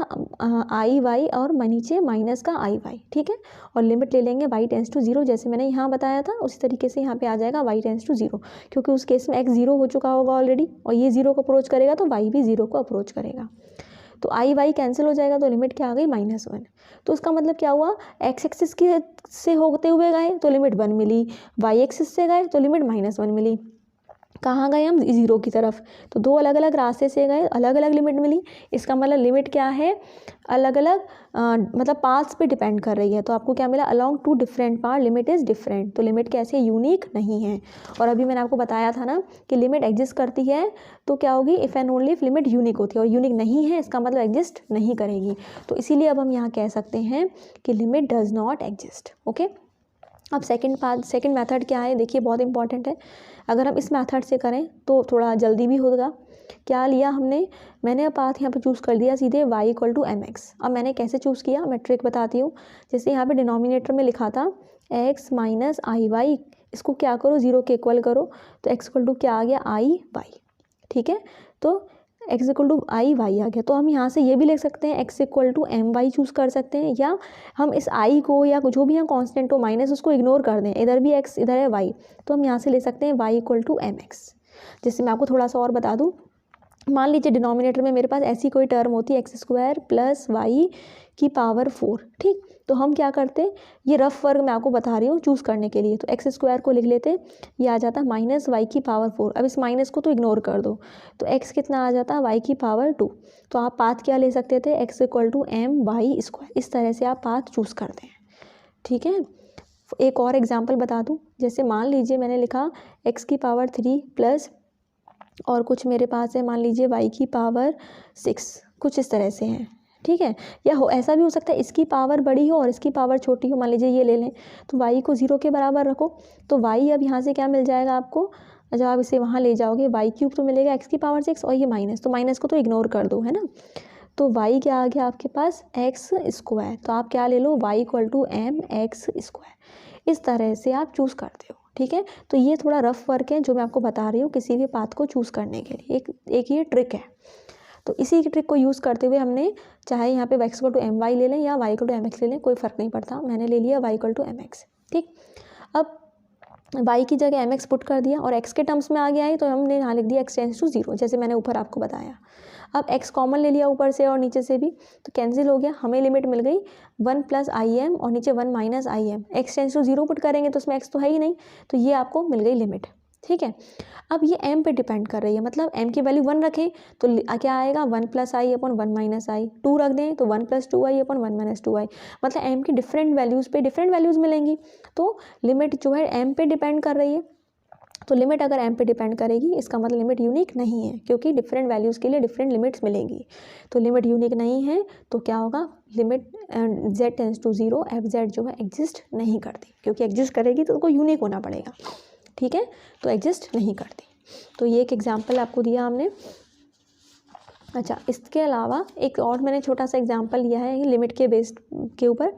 आई वाई और नीचे माइनस का आई वाई, ठीक है। और लिमिट ले लेंगे y टेंस टू 0, जैसे मैंने यहाँ बताया था उसी तरीके से यहाँ पे आ जाएगा y टेंस टू 0, क्योंकि उस केस में x 0 हो चुका होगा ऑलरेडी और ये 0 को अप्रोच करेगा तो y भी 0 को अप्रोच करेगा। तो आई वाई कैंसिल हो जाएगा तो लिमिट क्या आ गई, -1। तो उसका मतलब क्या हुआ, x एक्सिस के से होते हुए गए तो लिमिट 1 मिली, y एक्सिस से गए तो लिमिट -1 मिली। कहाँ गए हम, 0 की तरफ। तो 2 अलग अलग रास्ते से गए, अलग अलग लिमिट मिली। इसका मतलब लिमिट क्या है, अलग अलग मतलब पाथ्स पे डिपेंड कर रही है। तो आपको क्या मिला, along 2 different path limit is different. तो लिमिट कैसे, यूनिक नहीं है। और अभी मैंने आपको बताया था ना कि लिमिट एग्जिस्ट करती है तो क्या होगी, if and only if limit unique होती है, और यूनिक नहीं है इसका मतलब एग्जिस्ट नहीं करेगी। तो इसीलिए अब हम यहाँ कह सकते हैं कि limit does not exist, okay. अब सेकंड मेथड क्या है, देखिए बहुत इंपॉर्टेंट है। अगर हम इस मेथड से करें तो थोड़ा जल्दी भी होगा। क्या लिया हमने, मैंने अब पाथ यहाँ पे चूज़ कर दिया सीधे y इक्वल टू mx। अब मैंने कैसे चूज़ किया, मैं ट्रिक बताती हूँ। जैसे यहाँ पे डिनोमिनेटर में लिखा था x माइनस आई वाई, इसको क्या करो 0 के इक्वल करो, तो x इक्वल टू क्या आ गया, आई वाई, ठीक है। तो x equal to I Y आ गया। तो हम यहाँ से ये भी लिख सकते हैं x equal to M Y choose कर सकते हैं, या हम इस i को या जो भी हम कांस्टेंट हो माइनस उसको इग्नोर कर दें, इधर भी x इधर है y, तो हम यहाँ से ले सकते हैं y equal to M X. जैसे मैं आपको थोड़ा सा और बता दूँ, मान लीजिए डिनोमिनेटर में मेरे पास ऐसी कोई टर्म होती है एक्स स्क्वायर प्लस वाई की पावर 4, ठीक। तो हम क्या करते, ये रफ वर्क मैं आपको बता रही हूँ चूज़ करने के लिए। तो एक्स स्क्वायर को लिख लेते, ये आ जाता माइनस वाई की पावर 4। अब इस माइनस को तो इग्नोर कर दो, तो एक्स कितना आ जाता, वाई की पावर 2। तो आप पाथ क्या ले सकते थे, X equal to M Y square. इस तरह से आप पाथ चूज़ करते हैं, ठीक है। एक और एग्जाम्पल बता दूँ, जैसे मान लीजिए मैंने लिखा एक्स की पावर 3 प्लस और कुछ मेरे पास है मान लीजिए y की पावर 6, कुछ इस तरह से है, ठीक है। या ऐसा भी हो सकता है इसकी पावर बड़ी हो और इसकी पावर छोटी हो, मान लीजिए ये ले लें। तो y को 0 के बराबर रखो, तो y अब यहाँ से क्या मिल जाएगा आपको, जब आप इसे वहाँ ले जाओगे y क्यूब तो मिलेगा x की पावर 6 और ये माइनस, तो माइनस को तो इग्नोर कर दो, है ना। तो y क्या आ गया आपके पास, एक्स स्क्वायर। तो आप क्या ले लो, y equal to M X square. इस तरह से आप चूज़ करते हो, ठीक है। तो ये थोड़ा रफ वर्क है जो मैं आपको बता रही हूँ किसी भी पाथ को चूज़ करने के लिए, एक ये ट्रिक है। तो इसी की ट्रिक को यूज़ करते हुए हमने चाहे यहाँ पे x equal to M Y ले लें या y equal to M X ले लें, कोई फ़र्क नहीं पड़ता। मैंने ले लिया y equal to M X, ठीक। अब y की जगह एम एक्स पुट कर दिया और x के टर्म्स में आ गया है तो हमने यहाँ लिख दिया x टेंस टू 0, जैसे मैंने ऊपर आपको बताया। अब x कॉमन ले लिया ऊपर से और नीचे से भी, तो कैंसिल हो गया, हमें लिमिट मिल गई 1 प्लस आई एम और नीचे 1 minus I M. X tends to 0 put करेंगे तो उसमें x तो है ही नहीं, तो ये आपको मिल गई लिमिट, ठीक है। अब ये m पे डिपेंड कर रही है, मतलब m की वैल्यू 1 रखें तो क्या आएगा 1 + i अपॉन 1 - i, 2 रख दें तो 1 + 2i अपॉन 1 - 2i, मतलब m की डिफरेंट वैल्यूज़ पे डिफरेंट वैल्यूज़ मिलेंगी। तो लिमिट जो है m पे डिपेंड कर रही है, तो लिमिट अगर m पे डिपेंड करेगी इसका मतलब लिमिट यूनिक नहीं है, क्योंकि डिफरेंट वैल्यूज़ के लिए डिफरेंट लिमिट्स मिलेंगी। तो लिमिट यूनिक नहीं है तो क्या होगा, limit z tends to 0 f(z) जो है एग्जिस्ट नहीं करती, क्योंकि एग्जिस्ट करेगी तो उसको यूनिक होना पड़ेगा। ठीक है, तो एग्जिस्ट नहीं करती। तो ये एक एग्जाम्पल आपको दिया हमने। अच्छा, इसके अलावा एक और मैंने छोटा सा एग्जाम्पल लिया है लिमिट के बेस के ऊपर,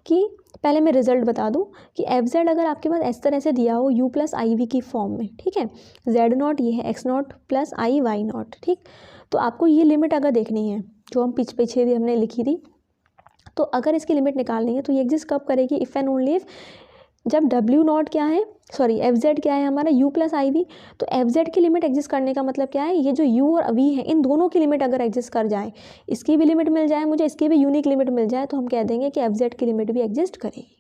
कि पहले मैं रिजल्ट बता दूं कि f(z) अगर आपके पास इस तरह से दिया हो u + iv की फॉर्म में, ठीक है, z0 ये है x0 + i y0, ठीक, तो आपको ये लिमिट अगर देखनी है जो हम पीछे भी हमने लिखी थी, तो अगर इसकी लिमिट निकालनी है तो ये एग्जिस्ट कब करेगी, इफ़ एंड ओनली इफ जब w0 क्या है, सॉरी f(z) क्या है हमारा u + iv, तो f(z) की लिमिट एग्जिस्ट करने का मतलब क्या है, ये जो u और v है इन दोनों की लिमिट अगर एग्जिस्ट कर जाए, इसकी भी लिमिट मिल जाए मुझे, इसकी भी यूनिक लिमिट मिल जाए, तो हम कह देंगे कि f(z) की लिमिट भी एग्जिस्ट करेगी।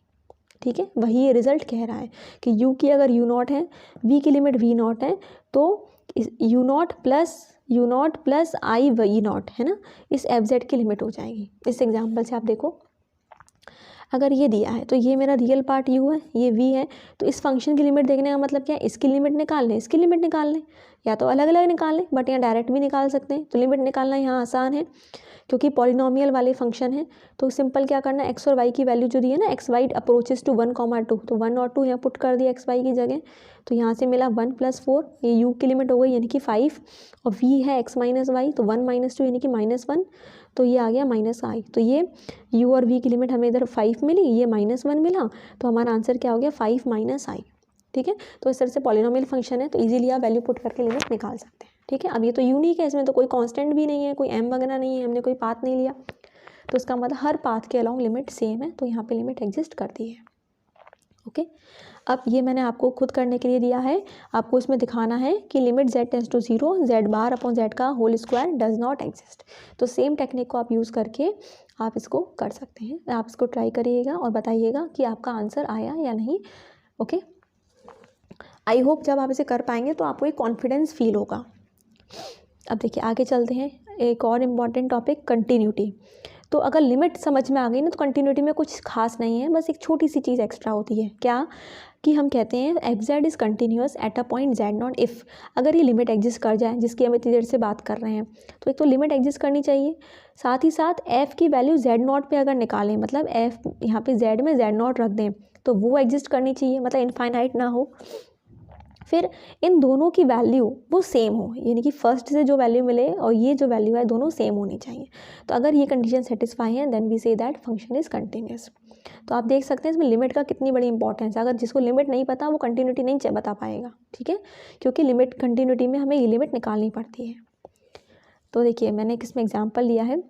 ठीक है, वही ये रिजल्ट कह रहा है कि u की अगर u0 है, v की लिमिट v0 है, तो u0 + i v0 है ना, इस f(z) की लिमिट हो जाएगी। इस एग्जाम्पल से आप देखो, अगर ये दिया है तो ये मेरा रियल पार्ट u है, ये v है, तो इस फंक्शन की लिमिट देखने का मतलब क्या है, इसकी लिमिट निकाल लें, इसकी लिमिट निकाल लें, या तो अलग अलग निकाल लें, बट यहाँ डायरेक्ट भी निकाल सकते हैं। तो लिमिट निकालना यहाँ आसान है क्योंकि पॉलिनोमियल वाले फंक्शन है, तो सिंपल क्या करना है, x और y की वैल्यू जो दी है ना, x y अप्रोचेस टू 1, 2, तो 1 और 2 यहाँ पुट कर दिया x y की जगह, तो यहाँ से मिला 1 + 4, ये u की लिमिट हो गई यानी कि 5, और v है x - y, तो 1 - 2 यानी कि -1, तो ये आ गया -i। तो ये u और v की लिमिट हमें इधर 5 मिली, ये -1 मिला, तो हमारा आंसर क्या हो गया 5 - i। ठीक है, तो इस तरह से पॉलिनोमियल फंक्शन है, तो इजीली आप वैल्यू पुट करके लिमिट निकाल सकते हैं। ठीक है, अब ये तो यूनिक है, इसमें तो कोई कांस्टेंट भी नहीं है, कोई m वगैरह नहीं है, हमने कोई पाथ नहीं लिया, तो इसका मतलब हर पाथ के अलाउंग लिमिट सेम है, तो यहाँ पे लिमिट एग्जिस्ट करती है। ओके, अब ये मैंने आपको खुद करने के लिए दिया है, आपको इसमें दिखाना है कि limit z tends to 0 z upon z का whole square does not exist. तो सेम टेक्निक को आप यूज़ करके आप इसको कर सकते हैं। आप इसको ट्राई करिएगा और बताइएगा कि आपका आंसर आया या नहीं। ओके, आई होप जब आप इसे कर पाएंगे तो आपको एक कॉन्फिडेंस फील होगा। अब देखिए आगे चलते हैं, एक और इम्पॉर्टेंट टॉपिक, कंटिन्यूटी। तो अगर लिमिट समझ में आ गई ना, तो कंटिन्यूटी में कुछ खास नहीं है, बस एक छोटी सी चीज़ एक्स्ट्रा होती है, क्या कि हम कहते हैं f(z) is continuous at a point z0 if, अगर ये लिमिट एग्जिस्ट कर जाए, जिसकी हम इतनी देर से बात कर रहे हैं, तो एक तो लिमिट एग्जिस्ट करनी चाहिए, साथ ही साथ f की वैल्यू z0 पे अगर निकालें, मतलब f यहाँ पे z में z0 रख दें, तो वो एग्जिस्ट करनी चाहिए, मतलब इनफाइनाइट ना हो। फिर इन दोनों की वैल्यू वो सेम हो, यानी कि फर्स्ट से जो वैल्यू मिले और ये जो वैल्यू है दोनों सेम होनी चाहिए। तो अगर ये कंडीशन सेटिस्फाई है then we say that function is continuous. तो आप देख सकते हैं इसमें लिमिट का कितनी बड़ी इंपॉर्टेंस है, अगर जिसको लिमिट नहीं पता वो कंटिन्यूटी नहीं बता पाएगा। ठीक है, क्योंकि लिमिट कंटिन्यूटी में हमें ये लिमिट निकालनी पड़ती है। तो देखिए मैंने इसमें एग्जाम्पल लिया है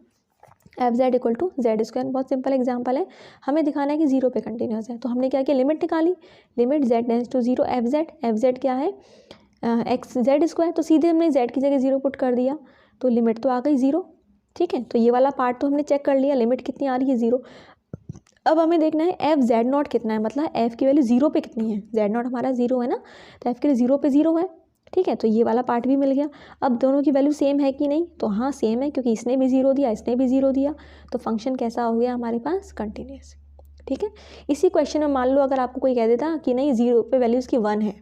f(z) = z², बहुत सिंपल एग्जांपल है, हमें दिखाना है कि 0 पे कंटिन्यूस है, तो हमने क्या किया, लिमिट निकाली, limit z tends to 0 f(z) क्या है x(z²), तो सीधे हमने z की जगह 0 पुट कर दिया, तो लिमिट तो आ गई 0। ठीक है, तो ये वाला पार्ट तो हमने चेक कर लिया, लिमिट कितनी आ रही है 0। अब हमें देखना है f(z0) कितना है, मतलब f की वैल्यू 0 पे कितनी है, z0 हमारा 0 है ना, तो f के लिए 0 पे 0 है। ठीक है, तो ये वाला पार्ट भी मिल गया। अब दोनों की वैल्यू सेम है कि नहीं, तो हाँ सेम है, क्योंकि इसने भी 0 दिया, इसने भी 0 दिया, तो फंक्शन कैसा हो गया हमारे पास, कंटिन्यूस। ठीक है, इसी क्वेश्चन में मान लो अगर आपको कोई कह देता कि नहीं 0 पे वैल्यू इसकी 1 है,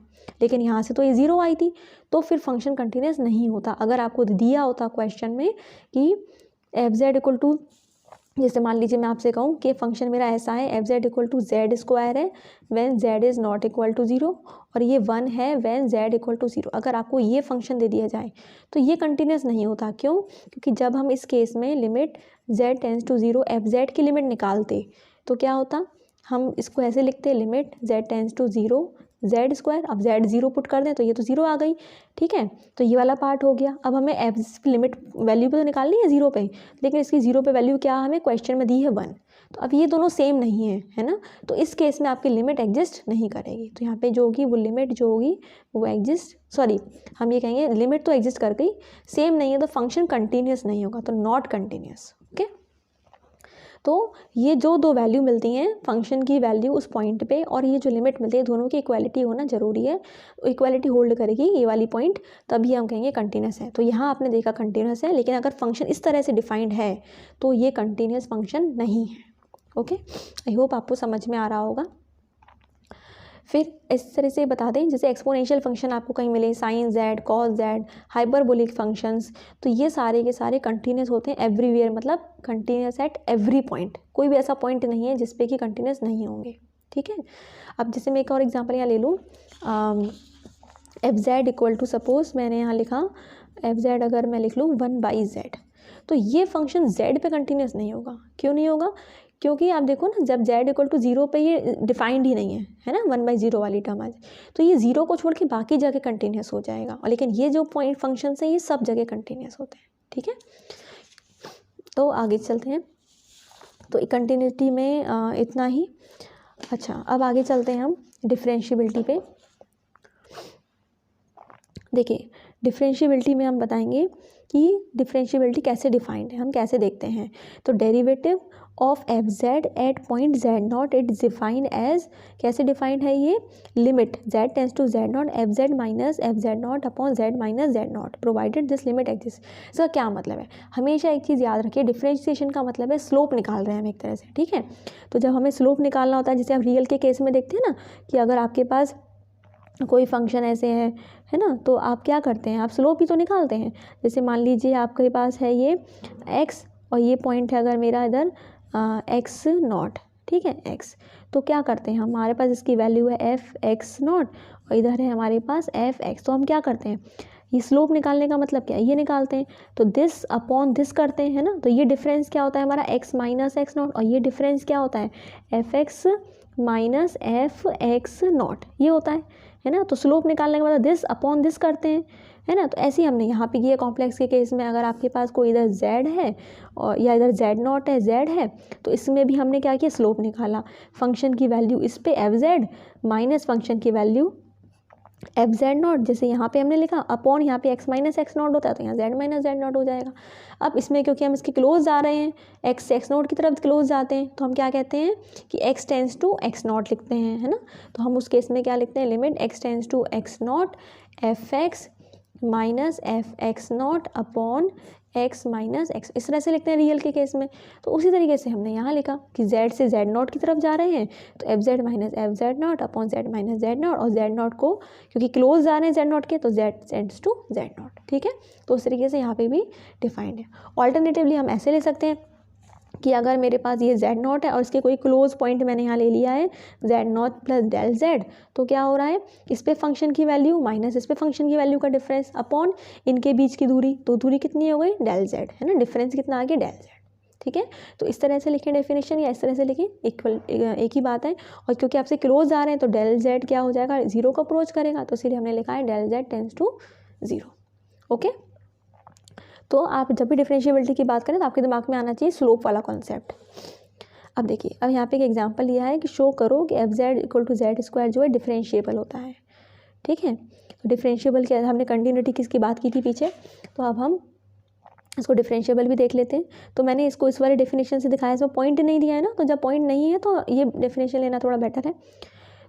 लेकिन यहाँ से तो ये 0 आई थी, तो फिर फंक्शन कंटिन्यूस नहीं होता। अगर आपको दिया होता क्वेश्चन में कि f(z) जैसे मान लीजिए मैं आपसे कहूँ कि फंक्शन मेरा ऐसा है, f(z) = z² है when z is not equal to 0, और ये 1 है व्हेन z = 0, अगर आपको ये फंक्शन दे दिया जाए तो ये कंटिन्यूस नहीं होता। क्यों, क्योंकि जब हम इस केस में limit z tends to 0 f(z) की लिमिट निकालते तो क्या होता, हम इसको ऐसे लिखते, limit z tends to 0 z², अब z 0 पुट कर दें तो ये तो 0 आ गई। ठीक है, तो ये वाला पार्ट हो गया। अब हमें f लिमिट वैल्यू पे तो निकालनी है 0 पे, लेकिन इसकी 0 पे वैल्यू क्या हमें क्वेश्चन में दी है 1, तो अब ये दोनों सेम नहीं है ना, तो इस केस में आपकी लिमिट एग्जिस्ट नहीं करेगी। तो यहाँ पे जो होगी वो लिमिट जो होगी वो हम ये कहेंगे लिमिट तो एग्जिस्ट कर गई, सेम नहीं है तो फंक्शन कंटिन्यूस नहीं होगा, तो नॉट कंटिन्यूस। ओके, तो ये जो दो वैल्यू मिलती हैं फंक्शन की वैल्यू उस पॉइंट पे और ये जो लिमिट मिलती है दोनों की इक्वालिटी होना ज़रूरी है। इक्वालिटी होल्ड करेगी ये वाली पॉइंट, तभी हम कहेंगे कंटिन्यूस है। तो यहाँ आपने देखा कंटिन्यूस है, लेकिन अगर फंक्शन इस तरह से डिफाइंड है तो ये कंटिन्यूस फंक्शन नहीं है। ओके, आई होप आपको समझ में आ रहा होगा। फिर इस तरह से बता दें, जैसे एक्सपोनेंशियल फंक्शन आपको कहीं मिले, sine Z, cos Z, hyperbolic functions, तो ये सारे के सारे कंटिन्यूस होते हैं एवरीवेयर, मतलब कंटिन्यूस एट एवरी पॉइंट। कोई भी ऐसा पॉइंट नहीं है जिसपे कि कंटिन्यूस नहीं होंगे। ठीक है, अब जैसे मैं एक और एग्जांपल यहाँ ले लूँ, F Z equal to, suppose मैंने यहाँ लिखा एफ जेड, अगर मैं लिख लूँ 1/z, तो ये फंक्शन z पे कंटिन्यूस नहीं होगा। क्यों नहीं होगा? क्योंकि आप देखो ना, जब z इक्वल टू 0 पे ये डिफाइंड ही नहीं है ना, 1/0 वाली टर्म आज, तो ये 0 को छोड़ के बाकी जगह कंटिन्यूस हो जाएगा। और लेकिन ये जो पॉइंट फंक्शन है ये सब जगह कंटिन्यूस होते हैं। ठीक है, तो आगे चलते हैं। तो कंटिन्यूटी में इतना ही। अच्छा, अब आगे चलते हैं हम डिफरेंशिएबिलिटी पे। देखिए, डिफरेंशिएबिलिटी में हम बताएंगे कि डिफरेंशिएबिलिटी कैसे डिफाइंड है, हम कैसे देखते हैं। तो derivative of F Z at point Z not it defined as, कैसे डिफाइंड है ये, limit Z tends to Z not F Z minus F Z not upon Z minus Z not provided this limit exist. इसका क्या मतलब है? हमेशा एक चीज़ याद रखिए, डिफरेंशिएशन का मतलब है स्लोप निकाल रहे हैं हम एक तरह से। ठीक है, तो जब हमें स्लोप निकालना होता है, जैसे आप रियल के केस में देखते हैं ना, कि अगर आपके पास कोई फंक्शन ऐसे है ना, तो आप क्या करते हैं, आप स्लोप ही तो निकालते हैं। जैसे मान लीजिए आपके पास है ये x और ये पॉइंट है अगर मेरा इधर x नॉट, ठीक है x, तो क्या करते हैं, हमारे पास इसकी वैल्यू है एफ एक्स नॉट और इधर है हमारे पास एफ एक्स। तो हम क्या करते हैं, ये स्लोप निकालने का मतलब क्या है, ये निकालते हैं, तो दिस अपॉन दिस करते हैं, है ना। तो ये डिफरेंस क्या होता है हमारा, x माइनस एक्स नॉट, और ये डिफरेंस क्या होता है, F X minus F X not, ये होता है ना। तो स्लोप निकालने के बाद दिस अपॉन दिस करते हैं, है ना। तो ऐसे ही हमने यहाँ पे किया कॉम्प्लेक्स के केस में, अगर आपके पास कोई इधर z है और या इधर z नॉट है, z है, तो इसमें भी हमने क्या किया, स्लोप निकाला। फंक्शन की वैल्यू इस पे एफ जेड माइनस फंक्शन की वैल्यू एफ जेड नॉट, जैसे यहाँ पे हमने लिखा, अपॉन यहाँ पे x माइनस एक्स नॉट होता है तो यहाँ z माइनस जेड नॉट हो जाएगा। अब इसमें क्योंकि हम इसके क्लोज जा रहे हैं, x एक्स नॉट की तरफ क्लोज जाते हैं, तो हम क्या कहते हैं कि x tends to X not लिखते हैं, है ना। तो हम उस केस में क्या लिखते हैं, limit x tends to X not F X minus F X not upon x minus X, इस तरह से लिखते हैं रियल के केस में। तो उसी तरीके से हमने यहाँ लिखा कि z से z नॉट की तरफ जा रहे हैं, तो F Z minus F Z not upon z minus Z not, और z नॉट को क्योंकि क्लोज जा रहे हैं z नॉट के, तो z tends to z not. ठीक है, तो उस तरीके से यहाँ पे भी डिफाइंड है। ऑल्टरनेटिवली हम ऐसे ले सकते हैं कि अगर मेरे पास ये z नॉट है और इसके कोई क्लोज पॉइंट मैंने यहाँ ले लिया है z not plus del z, तो क्या हो रहा है, इस पे फंक्शन की वैल्यू माइनस इस पे फंक्शन की वैल्यू का डिफरेंस अपॉन इनके बीच की दूरी, तो दूरी कितनी हो गई, डेल z, है ना। डिफरेंस कितना आ गया, डेल z। ठीक है, तो इस तरह से लिखें डेफिनेशन, या इस तरह से लिखें, इक्वल एक ही बात है। और क्योंकि आपसे क्लोज आ रहे हैं तो डेल z क्या हो जाएगा, 0 को अप्रोच करेगा, तो इसलिए हमने लिखा है del z tends to 0। Okay, तो आप जब भी डिफरेंशिएबिलिटी की बात करें तो आपके दिमाग में आना चाहिए स्लोप वाला कॉन्सेप्ट। अब देखिए, अब यहाँ पे एक एग्जांपल लिया है कि शो करो कि F Z equal to Z square जो है डिफरेंशिएबल होता है। ठीक है, तो डिफरेंशिएबल क्या है, हमने कंटिन्यूटी किसकी बात की थी पीछे, तो अब हम इसको डिफरेंशिएबल भी देख लेते हैं। तो मैंने इसको इस वाले डेफिनेशन से दिखाया, इसमें पॉइंट नहीं दिया है ना, तो जब पॉइंट नहीं है तो ये डेफिनेशन लेना थोड़ा बेटर है।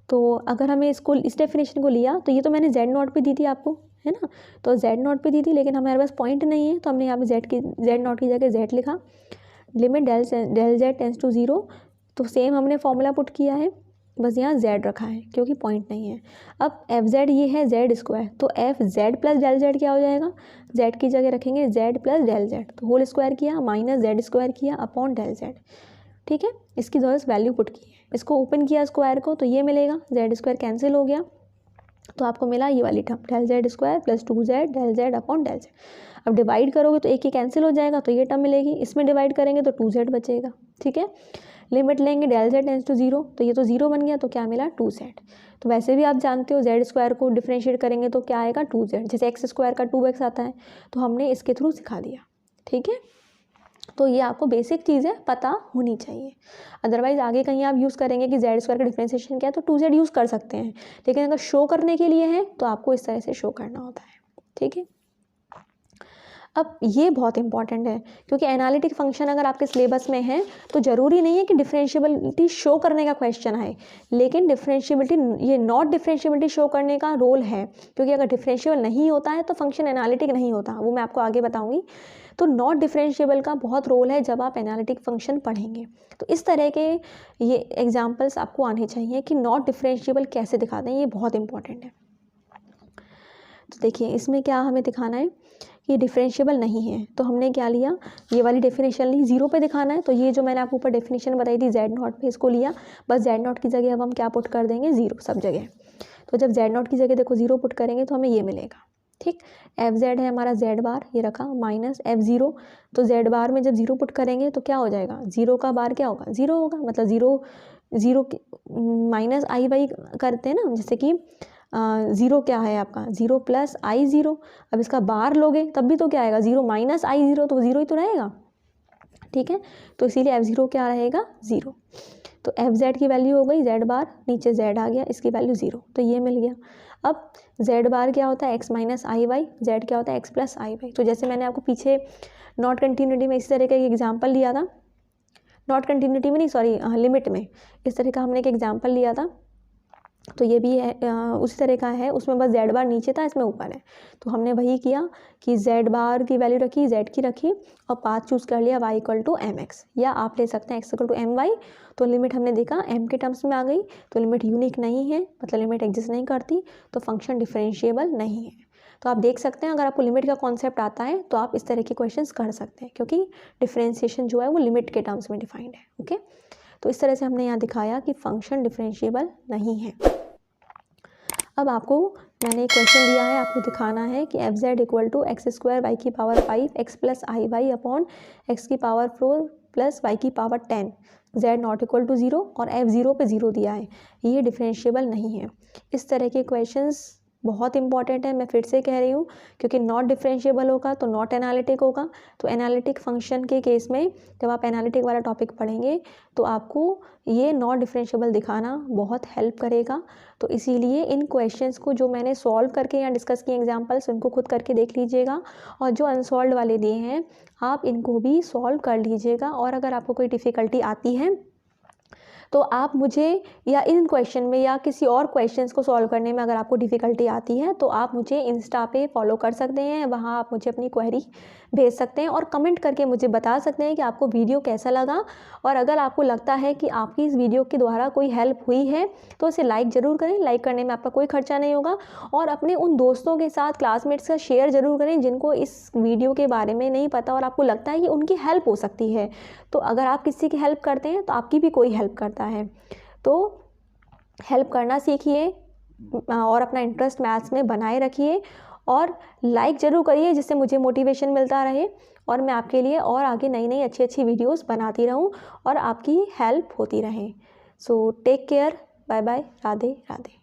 तो अगर हमें इसको इस डेफिनेशन को लिया, तो ये तो मैंने जेड नॉट पे दी थी आपको, है ना, तो जेड नॉट पे दी थी, लेकिन हमारे पास पॉइंट नहीं है, तो हमने यहाँ पे जेड नॉट की जगह जेड लिखा। Limit del Z tends to 0, तो सेम हमने फॉर्मूला पुट किया है, बस यहाँ जेड रखा है क्योंकि पॉइंट नहीं है। अब एफ जेड ये है जेड स्क्वायर, तो F Z plus del Z क्या हो जाएगा, जेड की जगह रखेंगे जेड प्लस डेल जेड, तो होल स्क्वायर किया माइनस जेड स्क्वायर किया अपॉन डेल जेड। ठीक है, इसकी जरूरत वैल्यू पुट की है, इसको ओपन किया स्क्वायर को, तो ये मिलेगा, जेड स्क्वायर कैंसिल हो गया, तो आपको मिला ये वाली term del Z square plus 2z del Z upon del Z. अब डिवाइड करोगे तो एक ही कैंसिल हो जाएगा, तो ये टर्म मिलेगी, इसमें डिवाइड करेंगे तो 2z बचेगा। ठीक है, लिमिट लेंगे डेल जेड टेंस टू 0, तो ये तो 0 बन गया, तो क्या मिला 2z। तो वैसे भी आप जानते हो जेड स्क्वायर को डिफ्रेंशिएट करेंगे तो क्या आएगा 2z, जैसे एक्स स्क्वायर का 2x आता है, तो हमने इसके थ्रू सिखा दिया। ठीक है, तो ये आपको बेसिक चीज़ें पता होनी चाहिए, अदरवाइज आगे कहीं आप यूज़ करेंगे कि जेड स्क्वायर का डिफरेंशिएशन क्या है, तो 2z यूज़ कर सकते हैं, लेकिन अगर शो करने के लिए है तो आपको इस तरह से शो करना होता है। ठीक है, अब ये बहुत इंपॉर्टेंट है, क्योंकि एनालिटिक फंक्शन अगर आपके सिलेबस में है तो ज़रूरी नहीं है कि डिफरेंशियबिलिटी शो करने का क्वेश्चन आए, लेकिन डिफरेंशियबिलिटी, ये नॉट डिफरेंशियबिलिटी शो करने का रोल है, क्योंकि अगर डिफरेंशियबल नहीं होता है तो फंक्शन एनालिटिक नहीं होता, वो मैं आपको आगे बताऊँगी। तो नॉट डिफरेंशियबल का बहुत रोल है जब आप एनालिटिक फंक्शन पढ़ेंगे। तो इस तरह के ये एग्जाम्पल्स आपको आने चाहिए कि नॉट डिफरेंशियबल कैसे दिखाते हैं, ये बहुत इंपॉर्टेंट है। तो देखिए इसमें क्या हमें दिखाना है कि डिफरेंशियबल नहीं है, तो हमने क्या लिया, ये वाली डेफिनेशन ली, जीरो पे दिखाना है। तो ये जो मैंने आपको ऊपर डेफिनेशन बताई थी जेड नॉट पे, इसको लिया, बस जेड नॉट की जगह अब हम क्या पुट कर देंगे, जीरो सब जगह। तो जब जेड नॉट की जगह देखो जीरो पुट करेंगे तो हमें ये मिलेगा, ठीक। एफ जेड है हमारा जेड बार, ये रखा माइनस एफ जीरो, तो जेड बार में जब जीरो पुट करेंगे तो क्या हो जाएगा, जीरो का बार क्या होगा, जीरो होगा, मतलब जीरो माइनस आई वाई करते हैं ना, जैसे कि ज़ीरो क्या है आपका, ज़ीरो प्लस आई ज़ीरो, अब इसका बार लोगे तब भी तो क्या आएगा, ज़ीरो माइनस आई ज़ीरो, तो ज़ीरो ही तो रहेगा, ठीक है। तो इसीलिए एफ ज़ीरो क्या रहेगा, ज़ीरो। तो एफ जेड की वैल्यू हो गई जेड बार, नीचे जेड आ गया, इसकी वैल्यू ज़ीरो, तो ये मिल गया। अब जेड बार क्या होता है, एक्स माइनस आई वाई, जेड क्या होता है, एक्स प्लस आई वाई। तो जैसे मैंने आपको पीछे नॉट कंटिन्यूटी में इसी तरह का एक एग्जाम्पल लिया था, नॉट कंटिन्यूटी में नहीं, सॉरी लिमिट में, इस तरह का हमने एक एग्जाम्पल लिया था। तो ये भी है उसी तरह का है, उसमें बस जेड बार नीचे था, इसमें ऊपर है। तो हमने वही किया कि जेड बार की वैल्यू रखी, जेड की रखी, और पाथ चूज़ कर लिया Y equal to M X, या आप ले सकते हैं X equal to M Y. तो लिमिट हमने देखा एम के टर्म्स में आ गई, तो लिमिट यूनिक नहीं है, मतलब लिमिट एग्जिस्ट नहीं करती, तो फंक्शन डिफरेंशिएबल नहीं है। तो आप देख सकते हैं अगर आपको लिमिट का कॉन्सेप्ट आता है तो आप इस तरह के क्वेश्चंस कर सकते हैं, क्योंकि डिफरेंशिएशन जो है वो लिमिट के टर्म्स में डिफाइंड है। ओके, तो इस तरह से हमने यहाँ दिखाया कि फंक्शन डिफरेंशिएबल नहीं है। अब आपको मैंने एक क्वेश्चन दिया है, आपको दिखाना है कि F Z equal to X square Y की power 5 X plus I Y upon X की पावर 4 प्लस वाई की power 10, Z not equal to zero, और एफ ज़ीरो पे ज़ीरो दिया है, ये डिफरेंशिएबल नहीं है। इस तरह के क्वेश्चंस बहुत इंपॉर्टेंट है, मैं फिर से कह रही हूँ, क्योंकि नॉट डिफरेंशिएबल होगा तो नॉट एनालिटिक होगा। तो एनालिटिक फंक्शन के केस में जब आप एनालिटिक वाला टॉपिक पढ़ेंगे तो आपको ये नॉट डिफरेंशिएबल दिखाना बहुत हेल्प करेगा। तो इसीलिए इन क्वेश्चंस को जो मैंने सॉल्व करके यहाँ डिस्कस किए एग्जांपल्स, उनको खुद करके देख लीजिएगा, और जो अनसॉल्व वाले दिए हैं आप इनको भी सॉल्व कर लीजिएगा। और अगर आपको कोई डिफ़िकल्टी आती है तो आप मुझे, या इन क्वेश्चन में या किसी और क्वेश्चंस को सॉल्व करने में अगर आपको डिफ़िकल्टी आती है तो आप मुझे इंस्टा पे फॉलो कर सकते हैं, वहाँ आप मुझे अपनी क्वेरी भेज सकते हैं और कमेंट करके मुझे बता सकते हैं कि आपको वीडियो कैसा लगा। और अगर आपको लगता है कि आपकी इस वीडियो के द्वारा कोई हेल्प हुई है तो इसे लाइक ज़रूर करें, लाइक करने में आपका कोई खर्चा नहीं होगा। और अपने उन दोस्तों के साथ, क्लासमेट्स का शेयर ज़रूर करें जिनको इस वीडियो के बारे में नहीं पता और आपको लगता है कि उनकी हेल्प हो सकती है। तो अगर आप किसी की हेल्प करते हैं तो आपकी भी कोई हेल्प करता है। तो हेल्प करना सीखिए और अपना इंटरेस्ट मैथ्स में बनाए रखिए, और लाइक ज़रूर करिए जिससे मुझे मोटिवेशन मिलता रहे और मैं आपके लिए और आगे नई नई अच्छी अच्छी वीडियोस बनाती रहूं और आपकी हेल्प होती रहे। So take care, bye bye, Radhe Radhe.